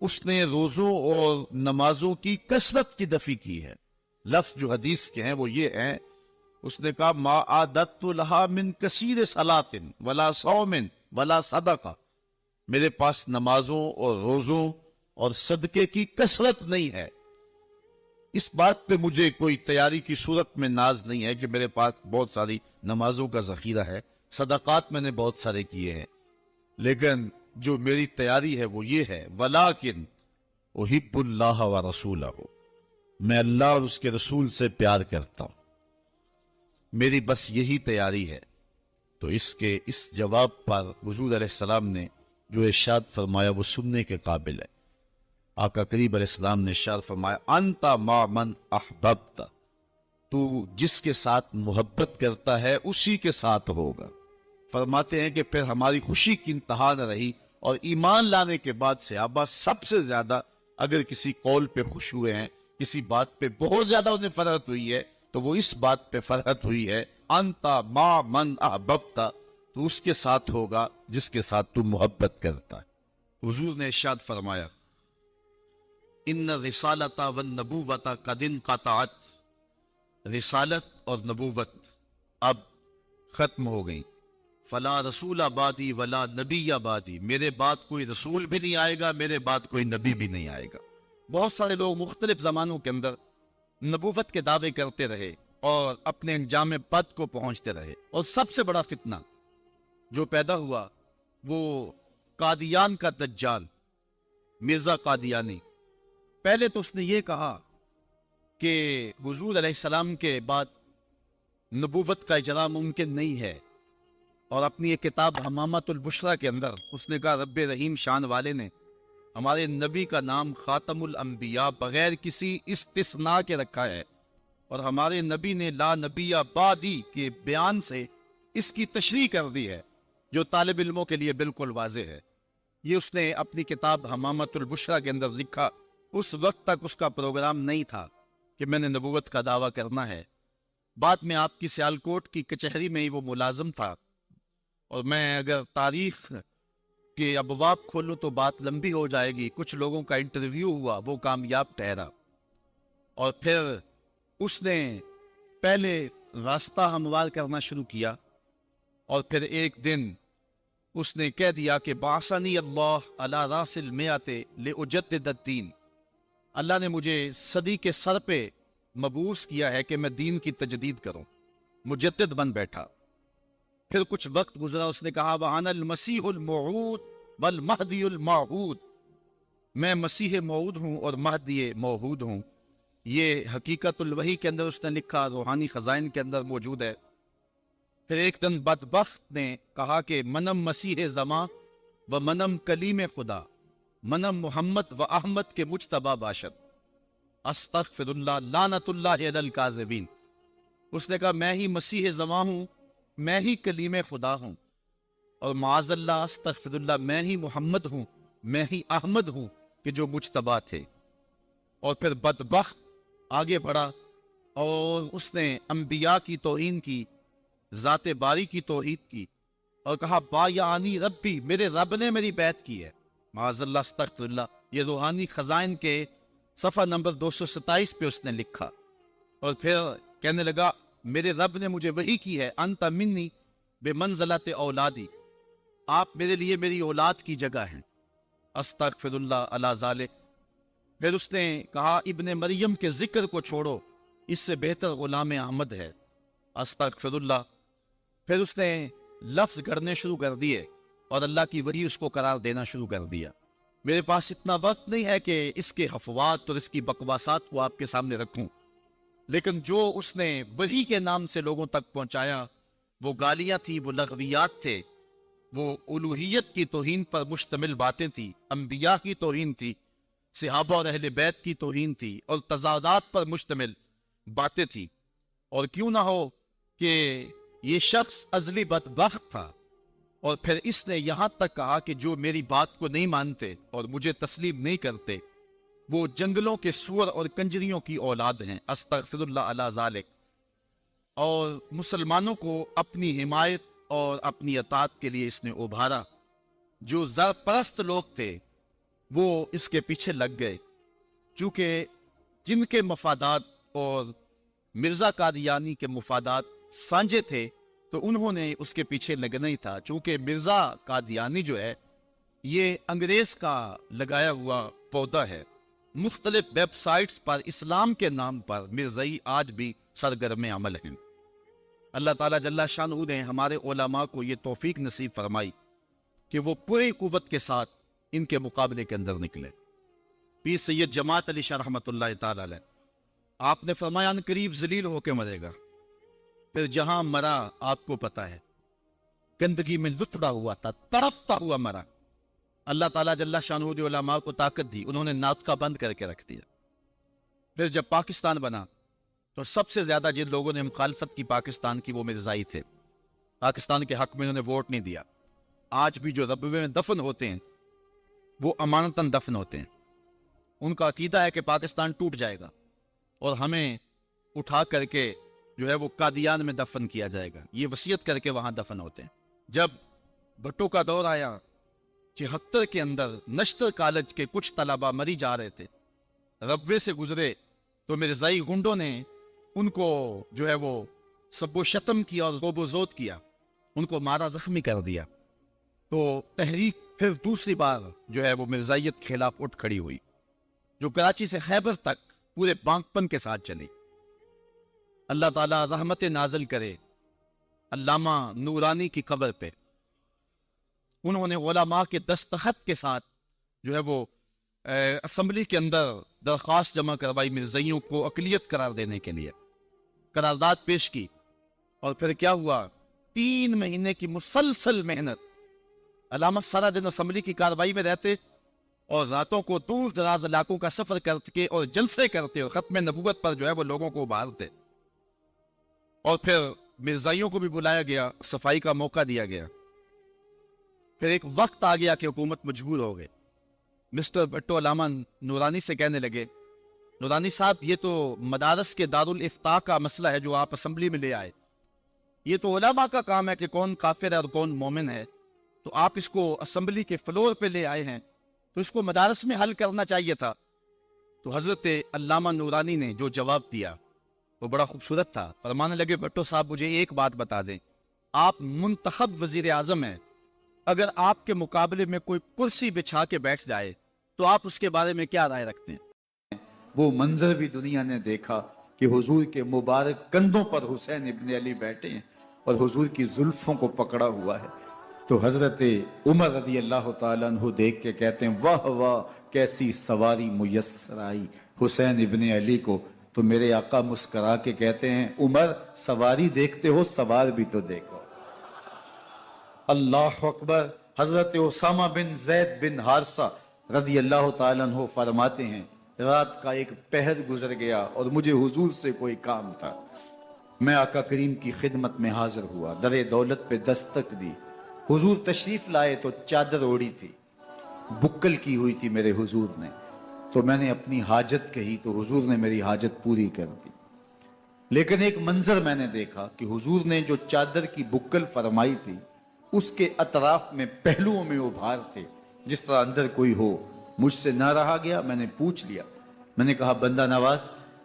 اس نے روزوں اور نمازوں کی کثرت کی نفی کی ہے. لفظ جو حدیث کے ہیں وہ یہ ہیں، اس نے کہا ما عادت لہا من کثیر صلاۃ ولا صوم ولا صدقہ، میرے پاس نمازوں اور روزوں اور صدقے کی کثرت نہیں ہے. اس بات پہ مجھے کوئی تیاری کی صورت میں ناز نہیں ہے کہ میرے پاس بہت ساری نمازوں کا ذخیرہ ہے، صدقات میں نے بہت سارے کیے ہیں، لیکن جو میری تیاری ہے وہ یہ ہے ولیکن احب اللہ ورسولہ، میں اللہ اور اس کے رسول سے پیار کرتا ہوں، میری بس یہی تیاری ہے. تو اس جواب پر حضور علیہ السلام نے جو ارشاد فرمایا وہ سننے کے قابل ہے. آقا کریم علیہ السلام نے ارشاد فرمایا انت مع من احببت، تو جس کے ساتھ محبت کرتا ہے اسی کے ساتھ ہوگا. فرماتے ہیں کہ پھر ہماری خوشی کی انتہا نہ رہی اور ایمان لانے کے بعد صحابہ سب سے زیادہ اگر کسی قول پہ خوش ہوئے ہیں، کسی بات پہ بہت زیادہ انہیں فرحت ہوئی ہے تو وہ اس بات پہ فرحت ہوئی ہے انت مع من احببت، تو اس کے ساتھ ہوگا جس کے ساتھ تو محبت کرتا ہے. حضور نے ارشاد فرمایا ان الرسالۃ والنبوۃ قد انقطعت رسالت اور نبوت اب ختم ہو گئی. فلا رسول آبادی ولا نبی آبادی، میرے بعد کوئی رسول بھی نہیں آئے گا، میرے بعد کوئی نبی بھی نہیں آئے گا. بہت سارے لوگ مختلف زمانوں کے اندر نبوت کے دعوے کرتے رہے اور اپنے انجام بد کو پہنچتے رہے. اور سب سے بڑا فتنہ جو پیدا ہوا وہ قادیان کا دجال مرزا قادیانی. پہلے تو اس نے یہ کہا کہ حضور علیہ السلام کے بعد نبوت کا اجرا ممکن نہیں ہے، اور اپنی ایک کتاب حمامت البشرا کے اندر اس نے کہا رب رحیم شان والے نے ہمارے نبی کا نام خاتم الانبیاء بغیر کسی استثناء کے رکھا ہے، اور ہمارے نبی نے لا نبی بعدی کے بیان سے اس کی تشریح کر دی ہے، جو طالب علموں کے لیے بالکل واضح ہے. یہ اس نے اپنی کتاب حمامت البشرا کے اندر لکھا. اس وقت تک اس کا پروگرام نہیں تھا کہ میں نے نبوت کا دعویٰ کرنا ہے. بعد میں آپ کی سیالکوٹ کی کچہری میں ہی وہ ملازم تھا، اور میں اگر تاریخ کے ابواب کھولوں تو بات لمبی ہو جائے گی. کچھ لوگوں کا انٹرویو ہوا، وہ کامیاب ٹھہرا، اور پھر اس نے پہلے راستہ ہموار کرنا شروع کیا، اور پھر ایک دن اس نے کہہ دیا کہ بعثنی اللہ علی راس المئۃ لأجدد الدین، اللہ نے مجھے صدی کے سر پہ مبعوث کیا ہے کہ میں دین کی تجدید کروں. مجدد بن بیٹھا. پھر کچھ وقت گزرا، اس نے کہا وَأَنَا الْمَسِيحُ الْمَوْعُودُ وَالْمَهْدِيُ الْمَوْعُودُ، میں مسیح موعود ہوں اور مہدی موعود ہوں. یہ حقیقت الوحی کے اندر اس نے لکھا، روحانی خزائن کے اندر موجود ہے. پھر ایک دن بدبخت نے کہا کہ منم مسیح زماں و منم کلیم خدا، منم محمد و احمد کے مجتبی باشد، استغفر اللہ لعنت اللہ علی الکاذبین. اس نے کہا میں ہی مسیح زماں ہوں، میں ہی کلیم خدا ہوں، اور معاذ اللہ استغفر اللہ میں ہی محمد ہوں، میں ہی احمد ہوں کہ جو مجتبی تھے. اور پھر بدبخت آگے بڑھا اور اس نے انبیاء کی توہین کی، ذات باری کی توحید کی، اور کہا بایعانی ربی، میرے رب نے میری بیعت کی ہے. معاذ اللہ استغفر اللہ. یہ روحانی خزائن کے صفحہ نمبر 227 پہ اس نے لکھا. اور پھر کہنے لگا میرے رب نے مجھے وحی کی ہے، انت منی بمنزلت اولادی، آپ میرے لیے میری اولاد کی جگہ ہیں. استغفر اللہ علی ذالک. پھر اس نے کہا ابن مریم کے ذکر کو چھوڑو، اس سے بہتر غلام احمد ہے. استغفر اللہ. پھر اس نے لفظ گھڑنے شروع کر دیے اور اللہ کی وحی اس کو قرار دینا شروع کر دیا. میرے پاس اتنا وقت نہیں ہے کہ اس کے حفوات اور اس کی بکواسات کو آپ کے سامنے رکھوں، لیکن جو اس نے وحی کے نام سے لوگوں تک پہنچایا وہ گالیاں تھی، وہ لغویات تھے، وہ الوہیت کی توہین پر مشتمل باتیں تھی، انبیاء کی توہین تھی، صحابہ اور اہل بیت کی توہین تھی، اور تضادات پر مشتمل باتیں تھی. اور کیوں نہ ہو کہ یہ شخص ازلی بدبخت تھا، اور پھر اس نے یہاں تک کہا کہ جو میری بات کو نہیں مانتے اور مجھے تسلیم نہیں کرتے وہ جنگلوں کے سور اور کنجریوں کی اولاد ہیں. استغفر اللہ علی ذالک. اور مسلمانوں کو اپنی حمایت اور اپنی اطاعت کے لیے اس نے ابھارا. جو زر پرست لوگ تھے وہ اس کے پیچھے لگ گئے، چونکہ جن کے مفادات اور مرزا قادیانی کے مفادات سانجے تھے تو انہوں نے اس کے پیچھے لگنا ہی تھا. چونکہ مرزا قادیانی جو ہے یہ انگریز کا لگایا ہوا پودا ہے. مختلف ویب سائٹس پر اسلام کے نام پر مرزائی آج بھی سرگرم عمل ہیں. اللہ تعالیٰ جل شانہ نے ہمارے علماء کو یہ توفیق نصیب فرمائی کہ وہ پوری قوت کے ساتھ ان کے مقابلے کے اندر نکلے. پیر سید جماعت علی شاہ رحمۃ اللہ تعالی علیہ، آپ نے فرمایا ان قریب ذلیل ہو کے مرے گا. پھر جہاں مرا آپ کو پتا ہے، گندگی میں لتڑا ہوا تھا، تڑپتا ہوا مرا. اللہ تعالیٰ جل شانہ نے علماء کو طاقت دی، انہوں نے ناطقہ بند کر کے رکھ دیا. پھر جب پاکستان بنا تو سب سے زیادہ جن لوگوں نے مخالفت کی پاکستان کی وہ مرزائی تھے. پاکستان کے حق میں انہوں نے ووٹ نہیں دیا. آج بھی جو ربوے میں دفن ہوتے ہیں وہ امانتاً دفن ہوتے ہیں. ان کا عقیدہ ہے کہ پاکستان ٹوٹ جائے گا اور ہمیں اٹھا کر کے جو ہے وہ قادیان میں دفن کیا جائے گا. یہ وصیت کر کے وہاں دفن ہوتے ہیں. جب بھٹو کا دور آیا 74 کے اندر نشتر کالج کے کچھ طلبہ مری جا رہے تھے، ربوے سے گزرے تو مرزائی گنڈوں نے ان کو جو ہے وہ سب و شتم کیا اور ضرب و زود کیا، ان کو مارا، زخمی کر دیا. تو تحریک پھر دوسری بار جو ہے وہ مرزائیت کے خلاف اٹھ کھڑی ہوئی، جو کراچی سے خیبر تک پورے بانکپن کے ساتھ چلی. اللہ تعالیٰ رحمت نازل کرے علامہ نورانی کی قبر پہ. انہوں نے علماء کے دستخط کے ساتھ جو ہے وہ اسمبلی کے اندر درخواست جمع کروائی مرزائیوں کو اقلیت قرار دینے کے لیے، قرارداد پیش کی. اور پھر کیا ہوا، 3 مہینے کی مسلسل محنت. علامہ سارا دن اسمبلی کی کارروائی میں رہتے اور راتوں کو دور دراز علاقوں کا سفر کر کے اور جلسے کرتے اور ختم نبوت پر جو ہے وہ لوگوں کو ابھارتے. اور پھر مرزائیوں کو بھی بلایا گیا، صفائی کا موقع دیا گیا. پھر ایک وقت آ گیا کہ حکومت مجبور ہو گئی. مسٹر بھٹو علامہ نورانی سے کہنے لگے، نورانی صاحب یہ تو مدارس کے دارالافتاء کا مسئلہ ہے جو آپ اسمبلی میں لے آئے، یہ تو علماء کا کام ہے کہ کون کافر ہے اور کون مومن ہے، تو آپ اس کو اسمبلی کے فلور پہ لے آئے ہیں تو اس کو مدارس میں حل کرنا چاہیے تھا. تو حضرت علامہ نورانی نے جو جواب دیا وہ بڑا خوبصورت تھا. فرمانے لگے، بھٹو صاحب مجھے ایک بات بتا دیں، آپ منتخب وزیر اعظم ہیں، اگر آپ کے مقابلے میں کوئی کرسی بچھا کے بیٹھ جائے تو آپ اس کے بارے میں کیا رائے رکھتے ہیں؟ وہ منظر بھی دنیا نے دیکھا کہ حضور کے مبارک کندھوں پر حسین ابن علی بیٹھے ہیں اور حضور کی زلفوں کو پکڑا ہوا ہے. تو حضرت عمر رضی اللہ تعالیٰ عنہ دیکھ کے کہتے ہیں، واہ واہ کیسی سواری میسر آئی حسین ابن علی کو. تو میرے آقا مسکرا کے کہتے ہیں، عمر سواری دیکھتے ہو، سوار بھی تو دیکھو. اللہ اکبر. حضرت اسامہ بن زید بن حارثہ رضی اللہ تعالیٰ عنہ فرماتے ہیں، رات کا ایک پہر گزر گیا اور مجھے حضور سے کوئی کام تھا. میں آقا کریم کی خدمت میں حاضر ہوا، در دولت پہ دستک دی. حضور تشریف لائے تو چادر اوڑی تھی، بکل کی ہوئی تھی میرے حضور نے. تو میں نے اپنی حاجت کہی تو حضور نے میری حاجت پوری کر دی. لیکن ایک منظر میں نے دیکھا کہ حضور نے جو چادر کی بکل فرمائی تھی اس کے اطراف میں پہلوؤں میں ابھار تھے، جس طرح اندر کوئی ہو. مجھ سے نہ رہا گیا، میں نے پوچھ لیا. میں نے کہا، بندہ نواز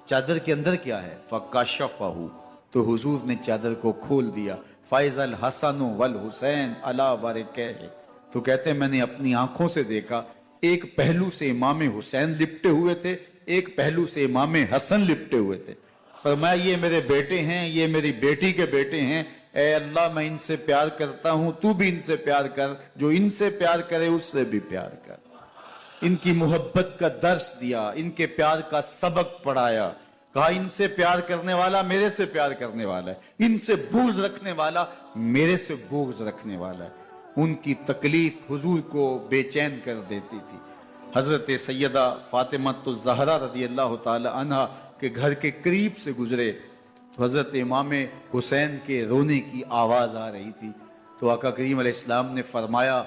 چادر کے اندر کیا ہے؟ فَكَشَفَهُ. تو حضور نے چادر کو کھول دیا. فَإِذَا الْحَسَنُ وَالْحُسَيْنُ عَلَىٰ وَرِكَيْهِ. تو کہتے ہیں میں نے اپنی آنکھوں سے دیکھا، ایک پہلو سے امام حسین لپٹے ہوئے تھے، ایک پہلو سے امام حسن لپٹے ہوئے تھے. فرمایا یہ میرے بیٹے ہیں، یہ میری بیٹی کے بیٹے ہیں. اے اللہ میں ان سے پیار کرتا ہوں، تو بھی ان سے پیار کر، جو ان سے پیار کرے اس سے بھی پیار کر. ان کی محبت کا درس دیا، ان کے پیار کا سبق پڑھایا. کہا ان سے پیار کرنے والا میرے سے پیار کرنے والا ہے، ان سے بغض رکھنے والا میرے سے بغض رکھنے والا ہے. ان کی تکلیف حضور کو بے چین کر دیتی تھی. حضرت سیدہ فاطمہ الزہرا رضی اللہ تعالی عنہا کے گھر کے قریب سے گزرے تو حضرت امام حسین کے رونے کی آواز آ رہی تھی. تو آقا کریم علیہ السلام نے فرمایا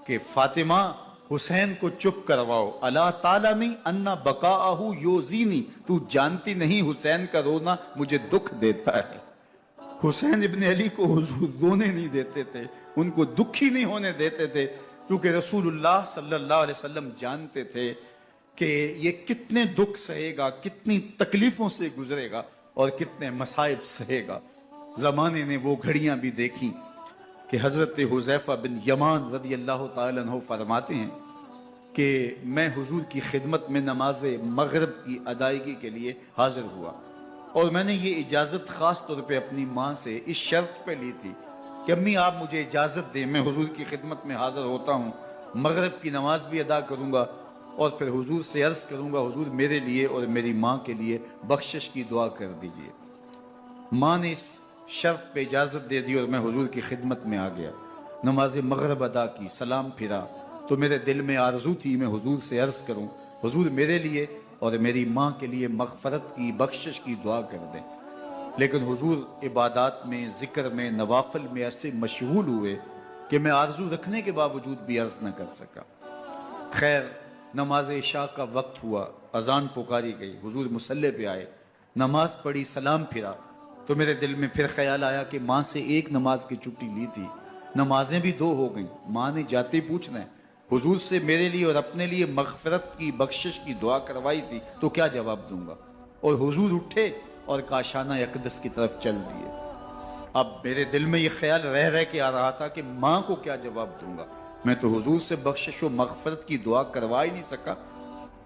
کہ فاطمہ حسین کو چپ کرواؤ. الا تعلمی ان بقاءہ یوزینی. تو جانتی نہیں حسین کا رونا مجھے دکھ دیتا ہے. حسین ابن علی کو حضور رونے نہیں دیتے تھے، ان کو دکھی نہیں ہونے دیتے تھے، کیونکہ رسول اللہ صلی اللہ علیہ وسلم جانتے تھے کہ یہ کتنے دکھ سہے گا، کتنی تکلیفوں سے گزرے گا اور کتنے مصائب سہے گا. زمانے نے وہ گھڑیاں بھی دیکھی کہ حضرت حذیفہ بن یمان رضی اللہ تعالیٰ عنہ فرماتے ہیں کہ میں حضور کی خدمت میں نماز مغرب کی ادائیگی کے لیے حاضر ہوا، اور میں نے یہ اجازت خاص طور پہ اپنی ماں سے اس شرط پہ لی تھی کہ امی آپ مجھے اجازت دیں، میں حضور کی خدمت میں حاضر ہوتا ہوں، مغرب کی نماز بھی ادا کروں گا اور پھر حضور سے عرض کروں گا حضور میرے لیے اور میری ماں کے لیے بخشش کی دعا کر دیجئے. ماں نے اس شرط پہ اجازت دے دی اور میں حضور کی خدمت میں آ گیا. نماز مغرب ادا کی، سلام پھرا تو میرے دل میں آرزو تھی میں حضور سے عرض کروں حضور میرے لیے اور میری ماں کے لیے مغفرت کی، بخشش کی دعا کر دیں. لیکن حضور عبادات میں، ذکر میں، نوافل میں ایسے مشغول ہوئے کہ میں آرزو رکھنے کے باوجود بھی عرض نہ کر سکا. خیر نماز عشاء کا وقت ہوا، اذان پکاری گئی، حضور مصلی پہ آئے، نماز پڑھی، سلام پھرا تو میرے دل میں پھر خیال آیا کہ ماں سے ایک نماز کی چھٹی لی تھی، نمازیں بھی 2 ہو گئیں. ماں نے جاتے پوچھنا ہے حضور سے میرے لیے اور اپنے لیے مغفرت کی، بخشش کی دعا کروائی تھی تو کیا جواب دوں گا. اور حضور اٹھے اور کاشانہ اقدس کی طرف چل دیے۔ اب میرے دل میں یہ خیال رہ کے آ رہا تھا کہ ماں کو کیا جواب دوں گا، میں تو حضور سے بخشش و مغفرت کی دعا کروا ہی نہیں سکا۔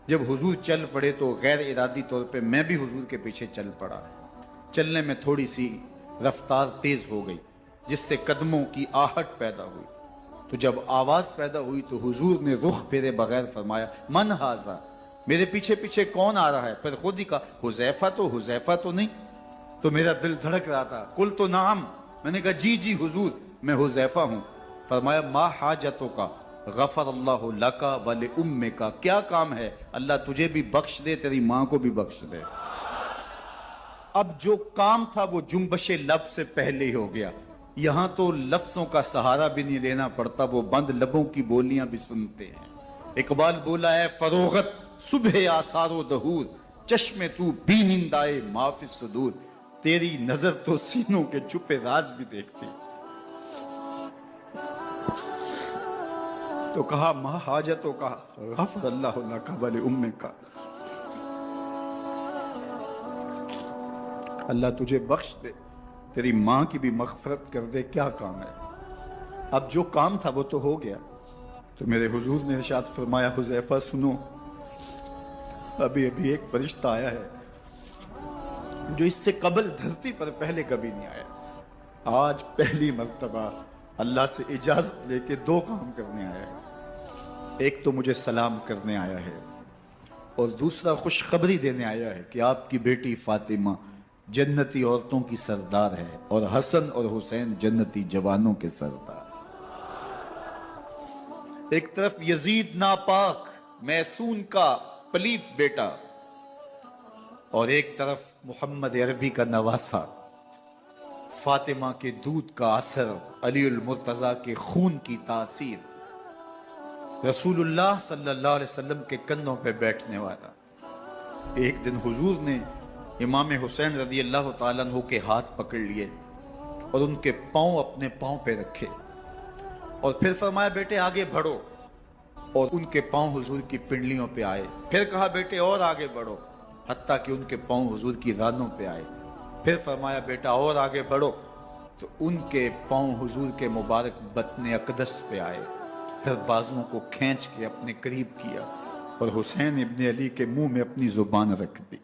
جب حضور چل پڑے تو غیر ارادی طور پہ میں بھی حضور کے پیچھے چل پڑا۔ چلنے میں تھوڑی سی رفتار تیز ہو گئی جس سے قدموں کی آہٹ پیدا ہوئی، تو جب آواز پیدا ہوئی تو حضور نے رخ پھیرے بغیر فرمایا من ھذا، میرے پیچھے پیچھے کون آ رہا ہے؟ پھر خود ہی کہا حذیفہ تو نہیں؟ تو میرا دل دھڑک رہا تھا، قل تو نعم، میں نے کہا جی حضور میں حذیفہ ہوں۔ فرمایا ما حاجتوں کا غفر اللہ لکا ولأمک، کیا کام ہے؟ اللہ تجھے بھی بخش دے، تیری ماں کو بھی بخش دے۔ اب جو کام تھا وہ جنبش لب سے پہلے ہی ہو گیا، یہاں تو لفظوں کا سہارا بھی نہیں لینا پڑتا، وہ بند لبوں کی بولیاں بھی سنتے ہیں۔ اقبال بولا ہے فروغت صبح آثار و دہور، چشم تو بھی نندائے معافی صدور، تیری نظر تو سینوں کے چھپے راز بھی دیکھتی۔ تو کہا ما حاجتوں کا غفر اللہ لک ولأمک، اللہ تجھے بخش دے، تیری ماں کی بھی مغفرت کر دے، کیا کام ہے؟ اب جو کام تھا وہ تو ہو گیا۔ تو میرے حضور نے ارشاد فرمایا حذیفہ سنو، ابھی ایک فرشتہ آیا ہے جو اس سے قبل دھرتی پر پہلے کبھی نہیں آیا، آج پہلی مرتبہ اللہ سے اجازت لے کے دو کام کرنے آیا ہے، ایک تو مجھے سلام کرنے آیا ہے اور دوسرا خوشخبری دینے آیا ہے کہ آپ کی بیٹی فاطمہ جنتی عورتوں کی سردار ہے اور حسن اور حسین جنتی جوانوں کے سردار۔ ایک طرف یزید ناپاک میسون کا پلیت بیٹا اور ایک طرف محمد عربی کا نواسا، فاطمہ کے دودھ کا اثر، علی المرتضی کے خون کی تاثیر، رسول اللہ صلی اللہ علیہ وسلم کے کندھوں پہ بیٹھنے والا۔ ایک دن حضور نے امام حسین رضی اللہ تعالیٰ عنہ کے ہاتھ پکڑ لیے اور ان کے پاؤں اپنے پاؤں پہ رکھے اور پھر فرمایا بیٹے آگے بڑھو، اور ان کے پاؤں حضور کی پنڈلیوں پہ آئے، پھر کہا بیٹے اور آگے بڑھو، حتیٰ کہ ان کے پاؤں حضور کی رانوں پہ آئے، پھر فرمایا بیٹا اور آگے بڑھو، تو ان کے پاؤں حضور کے مبارک بطن اقدس پہ آئے، پھر بازوؤں کو کھینچ کے اپنے قریب کیا اور حسین ابن علی کے منہ میں اپنی زبان رکھ دی،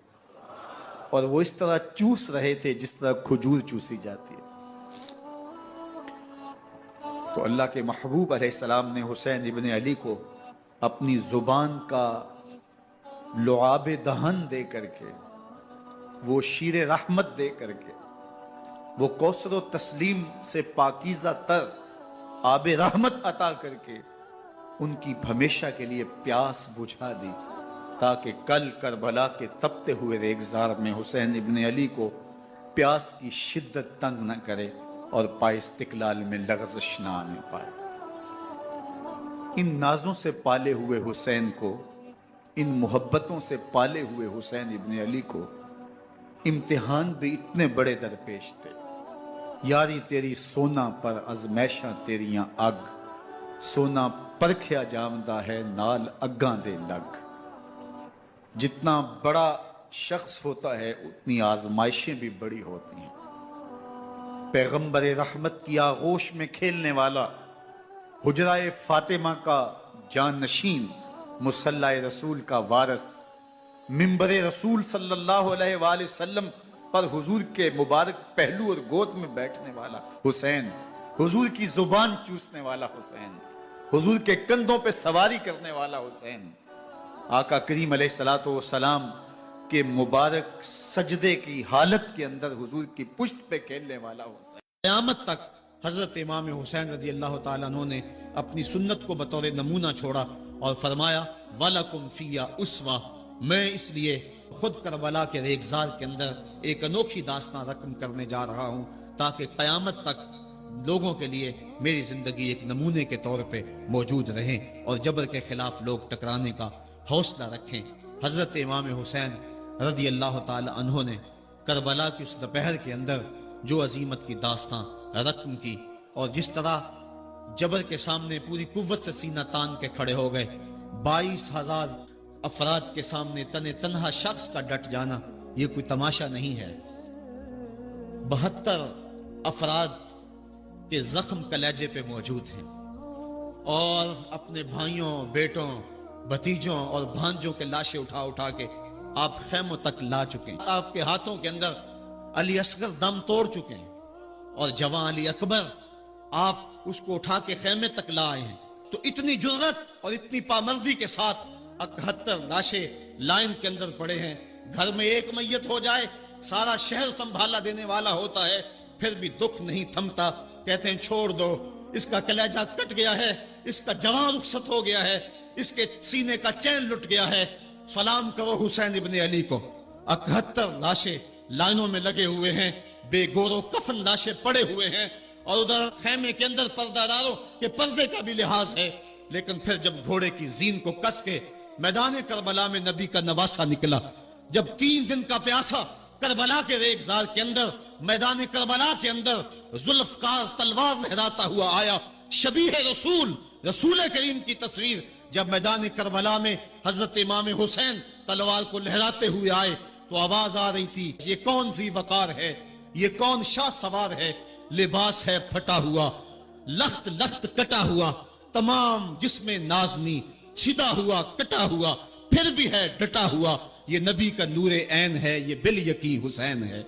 اور وہ اس طرح چوس رہے تھے جس طرح کھجور چوسی جاتی ہے۔ تو اللہ کے محبوب علیہ السلام نے حسین ابن علی کو اپنی زبان کا لعاب دہن دے کر کے، وہ شیر رحمت دے کر کے، وہ کوثر و تسلیم سے پاکیزہ تر آب رحمت عطا کر کے ان کی ہمیشہ کے لیے پیاس بجھا دی، تاکہ کل کربلا کے تپتے ہوئے ریگزار میں حسین ابن علی کو پیاس کی شدت تنگ نہ کرے اور پائے استقلال میں لغزش نہ آنے پائے۔ ان نازوں سے پالے ہوئے حسین کو، ان محبتوں سے پالے ہوئے حسین ابن علی کو امتحان بھی اتنے بڑے درپیش تھے۔ یاری تیری سونا پر ازمیشاں تیریاں اگ، سونا پرکھیا جامدہ ہے نال اگاں دے لگ۔ جتنا بڑا شخص ہوتا ہے اتنی آزمائشیں بھی بڑی ہوتی ہیں۔ پیغمبر رحمت کی آغوش میں کھیلنے والا، حجرہ فاطمہ کا جانشین، مصلی رسول کا وارث، منبر رسول صلی اللہ علیہ وآلہ وسلم پر حضور کے مبارک پہلو اور گود میں بیٹھنے والا حسین، حضور کی زبان چوسنے والا حسین، حضور کے کندھوں پہ سواری کرنے والا حسین، آقا کریم علیہ السلام کے مبارک سجدے کی حالت کے اندر حضور کی پشت پہ کھیلنے والا حسین۔ قیامت تک حضرت امام حسین رضی اللہ تعالیٰ عنہ نے اپنی سنت کو بطور نمونہ چھوڑا اور فرمایا وَلَكُمْ فِيَّ أُسْوَةٌ، میں اس لیے خود کربلا کے ریگزار کے اندر ایک انوکھی داستان رقم کرنے جا رہا ہوں تاکہ قیامت تک لوگوں کے لیے میری زندگی ایک نمونے کے طور پہ موجود رہیں اور جبر کے خلاف لوگ ٹکرانے کا حوصلہ رکھیں۔ حضرت امام حسین رضی اللہ تعالی عنہ نے کربلا کی اس دوپہر کے اندر جو عظیمت کی داستان رقم کی اور جس طرح جبر کے سامنے پوری قوت سے سینہ تان کے کھڑے ہو گئے، 22,000 افراد کے سامنے تنہا شخص کا ڈٹ جانا یہ کوئی تماشا نہیں ہے. 72 افراد کے زخم کلیجے پہ موجود ہیں اور اپنے بھائیوں، بیٹوں، بھتیجوں اور بھانجوں کے لاشیں اٹھا اٹھا کے آپ خیموں تک لا چکے ہیں. آپ کے ہاتھوں کے اندر علی اصغر دم توڑ چکے ہیں اور جوان علی اکبر آپ اس کو اٹھا کے خیمے تک لا آئے ہیں. تو اتنی جرأت اور اتنی پامردی کے ساتھ 71 لاشیں لائن کے اندر پڑے ہیں. گھر میں ایک میت ہو جائے سارا شہر سنبھالا دینے والا ہوتا ہے، پھر بھی دکھ نہیں تھمتا. کہتے ہیں چھوڑ دو، اس کا کلیجہ کٹ گیا ہے، اس کا جوان رخصت ہو گیا ہے، اس کے سینے کا چین لٹ گیا ہے، سلام کرو حسین ابن علی کو. 71 لاشیں لائنوں میں لگے ہوئے ہیں، بے گور و کفن لاشیں پڑے ہوئے ہیں، اور ادھر خیمے کے اندر پردہ داروں کہ پردے کا بھی لحاظ ہے. لیکن پھر جب گھوڑے کی زین کو کس کے میدان کربلا میں نبی کا نواسا نکلا، جب 3 دن کا پیاسا کربلا کے ریگزار کے اندر، میدان کربلا کے اندر ذوالفقار تلوار لہراتا ہوا آیا، شبیہ رسول کریم کی تصویر جب میدان کربلا میں حضرت امام حسین تلوار کو لہراتے ہوئے آئے تو آواز آ رہی تھی، یہ کون سی وقار ہے، یہ کون شاہ سوار ہے، لباس ہے پھٹا ہوا، لخت لخت کٹا ہوا، تمام جسم نازنی چھدا ہوا کٹا ہوا، پھر بھی ہے ڈٹا ہوا، یہ نبی کا نور عین ہے، یہ بالیقین حسین ہے.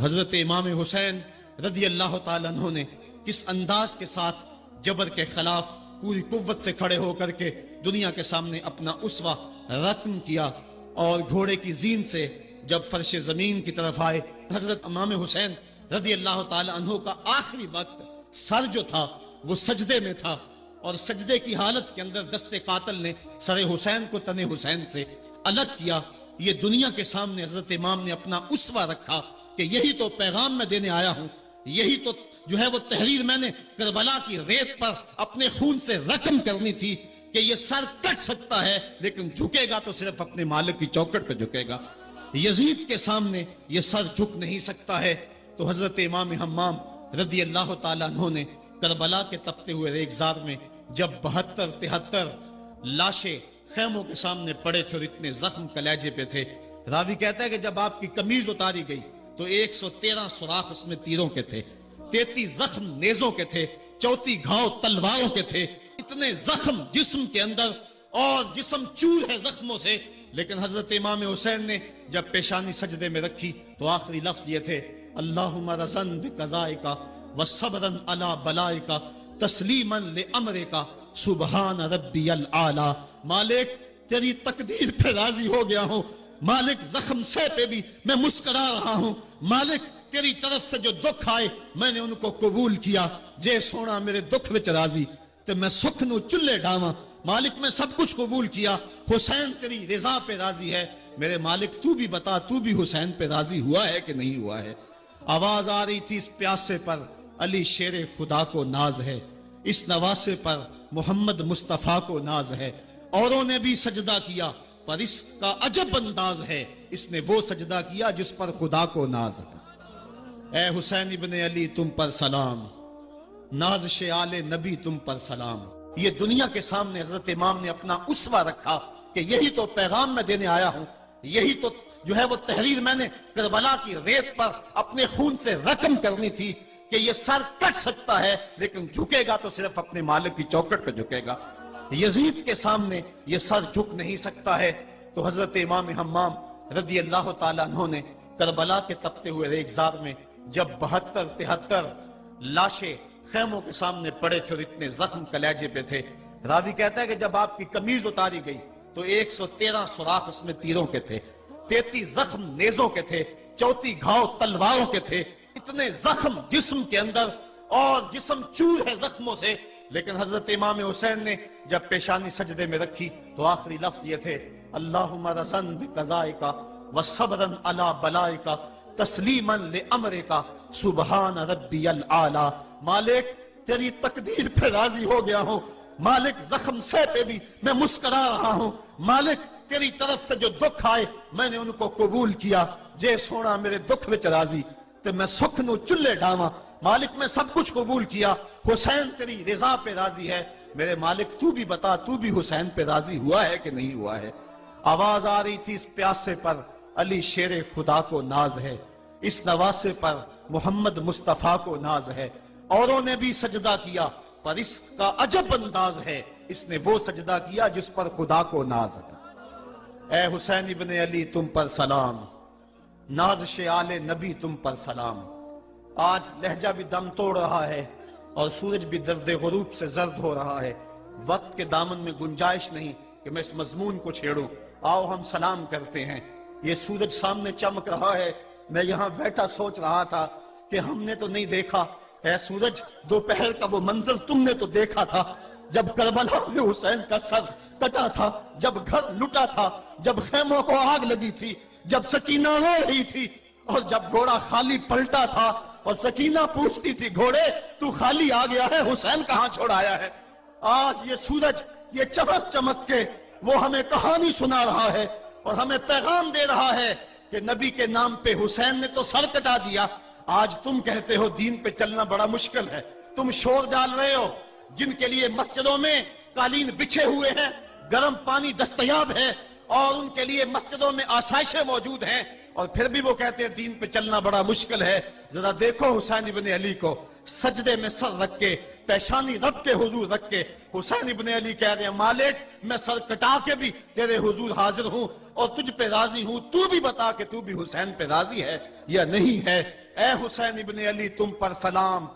حضرت امام حسین رضی اللہ تعالیٰ عنہ نے کس انداز کے ساتھ جبر کے خلاف پوری قوت سے کھڑے ہو کر کے دنیا کے سامنے اپنا اسوہ رقم کیا، اور گھوڑے کی زین سے جب فرش زمین کی طرف آئے. حضرت امام حسین رضی اللہ تعالیٰ عنہ کا آخری وقت سر جو تھا وہ سجدے میں تھا، اور سجدے کی حالت کے اندر دست قاتل نے سر حسین کو تن حسین سے الگ کیا. یہ دنیا کے سامنے حضرت امام نے اپنا اسوہ رکھا کہ یہی تو پیغام میں دینے آیا ہوں، یہی تو جو ہے وہ تحریر میں نے کربلا کی ریت پر اپنے خون سے رقم کرنی تھی کہ یہ سر کٹ سکتا ہے لیکن جھکے گا تو صرف اپنے مالک کی چوکٹ پہ جھکے گا. یزید کے سامنے یہ سر جھک نہیں سکتا ہے. تو حضرت امام حمام رضی اللہ تعالیٰ عنہ نے کربلا کے تپتے ہوئے ریگزار میں جب 72-73 لاشیں خیموں کے سامنے پڑے تھے اور اتنے زخم کلیجے پہ تھے، راوی کہتا ہے کہ جب آپ کی قمیض اتاری گئی تو 113 سوراخ اس میں تیروں کے تھے، 33 زخم نیزوں کے تھے، 34 گھاؤ تلواروں کے تھے. اتنے زخم جسم کے اندر اور جسم چور ہے زخموں سے. لیکن حضرت امام حسین نے جب پیشانی سجدے میں رکھی تو آخری لفظ یہ تھے، اللہم رضن بقضائک وصبرن علی بلائک تسلیما لامرک سبحان ربی العالی. مالک تیری تقدیر پہ راضی ہو گیا ہوں، مالک زخم سے پہ بھی میں مسکرا رہا ہوں، مالک تیری طرف سے جو دکھ آئے میں نے ان کو قبول کیا، جے سونا میرے دکھ وچ راضی تے میں سکھ نو چلے ڈاواں. مالک میں سب کچھ قبول کیا، حسین تیری رضا پہ راضی ہے، میرے مالک تو بھی بتا تو بھی حسین پہ راضی ہوا ہے کہ نہیں ہوا ہے. آواز آ رہی تھی، اس پیاسے پر علی شیر خدا کو ناز ہے، اس نواسے پر محمد مصطفیٰ کو ناز ہے. اوروں نے بھی سجدہ کیا پر اس کا عجب انداز ہے، اس نے وہ سجدہ کیا جس پر خدا کو ناز ہے. اے حسین ابن علی تم پر سلام، نازش آل نبی تم پر سلام. یہ دنیا کے سامنے حضرت امام نے اپنا اسوہ رکھا کہ یہی تو پیغام میں دینے آیا ہوں، یہی تو جو ہے وہ تحریر میں نے کربلا کی ریت پر اپنے خون سے رقم کرنی تھی کہ یہ سر کٹ سکتا ہے لیکن جھکے گا تو صرف اپنے مالک کی چوکٹ پہ جھکے گا. یزید کے سامنے یہ سر جھک نہیں سکتا ہے. تو حضرت امام حمام رضی اللہ تعالیٰ عنہ نے کربلا کے تپتے ہوئے ریگزار میں جب 72-73 لاشیں خیموں کے سامنے پڑے تھے اور اتنے زخم کلیجے پہ تھے، راوی کہتا ہے کہ جب آپ کی قمیض اتاری گئی تو 113 سوراخ اس میں تیروں کے تھے، 33 زخم نیزوں کے تھے، 34 گھاؤ تلواروں کے تھے. اتنے زخم جسم کے اندر اور جسم چور ہے زخموں سے. لیکن حضرت امام حسین نے جب پیشانی سجدے میں رکھی تو آخری لفظ یہ تھے، اللہم رضن بقضائک وصبرن علی بلائک تسلیما لامرک سبحان ربی العالی. مالک تیری تقدیر پہ راضی ہو گیا ہوں، مالک زخم سے پہ بھی میں مسکرا رہا ہوں، مالک تیری طرف سے جو دکھ آئے میں نے ان کو قبول کیا، جے سونا میرے دکھ وچ راضی تے میں سکھ نو چلے ڈاواں. مالک میں سب کچھ قبول کیا، حسین تیری رضا پہ راضی ہے، میرے مالک تو بھی بتا تو بھی حسین پہ راضی ہوا ہے کہ نہیں ہوا ہے. آواز آ رہی تھی، اس پیاسے پر علی شیر خدا کو ناز ہے، اس نواسے پر محمد مصطفیٰ کو ناز ہے۔ اوروں نے بھی سجدہ کیا پر اس کا عجب انداز ہے، اس نے وہ سجدہ کیا جس پر خدا کو ناز ہے۔ اے حسین ابن علی تم پر سلام، نازش آل نبی تم پر سلام۔ آج لہجہ بھی دم توڑ رہا ہے اور سورج بھی درد غروب سے زرد ہو رہا ہے۔ وقت کے دامن میں گنجائش نہیں کہ میں اس مضمون کو چھیڑوں۔ آؤ ہم سلام کرتے ہیں۔ یہ سورج سامنے چمک رہا ہے، میں یہاں بیٹھا سوچ رہا تھا کہ ہم نے تو نہیں دیکھا، اے سورج دوپہر کا وہ منظر تم نے تو دیکھا تھا، جب کربلا میں حسین کا سر کٹا تھا، جب گھر لٹا تھا، جب خیموں کو آگ لگی تھی، جب سکینہ رو رہی تھی، اور جب گھوڑا خالی پلٹا تھا اور سکینہ پوچھتی تھی گھوڑے تو خالی آ گیا ہے، حسین کہاں چھوڑ آیا ہے۔ آج یہ سورج یہ چمک چمک کے وہ ہمیں کہانی سنا رہا ہے اور ہمیں پیغام دے رہا ہے کہ نبی کے نام پہ حسین نے تو سر کٹا دیا۔ آج تم کہتے ہو دین پہ چلنا بڑا مشکل ہے، تم شور ڈال رہے ہو، جن کے لیے مسجدوں میں قالین بچھے ہوئے ہیں، گرم پانی دستیاب ہے اور ان کے لیے مسجدوں میں آسائشیں موجود ہیں، اور پھر بھی وہ کہتے ہیں دین پہ چلنا بڑا مشکل ہے۔ ذرا دیکھو حسین ابن علی کو، سجدے میں سر رکھ کے، پیشانی رب کے حضور رکھ کے حسین ابن علی کہہ رہے ہیں مالک میں سر کٹا کے بھی تیرے حضور حاضر ہوں اور تجھ پہ راضی ہوں، تو بھی بتا کہ تو بھی حسین پہ راضی ہے یا نہیں ہے۔ اے حسین ابن علی تم پر سلام،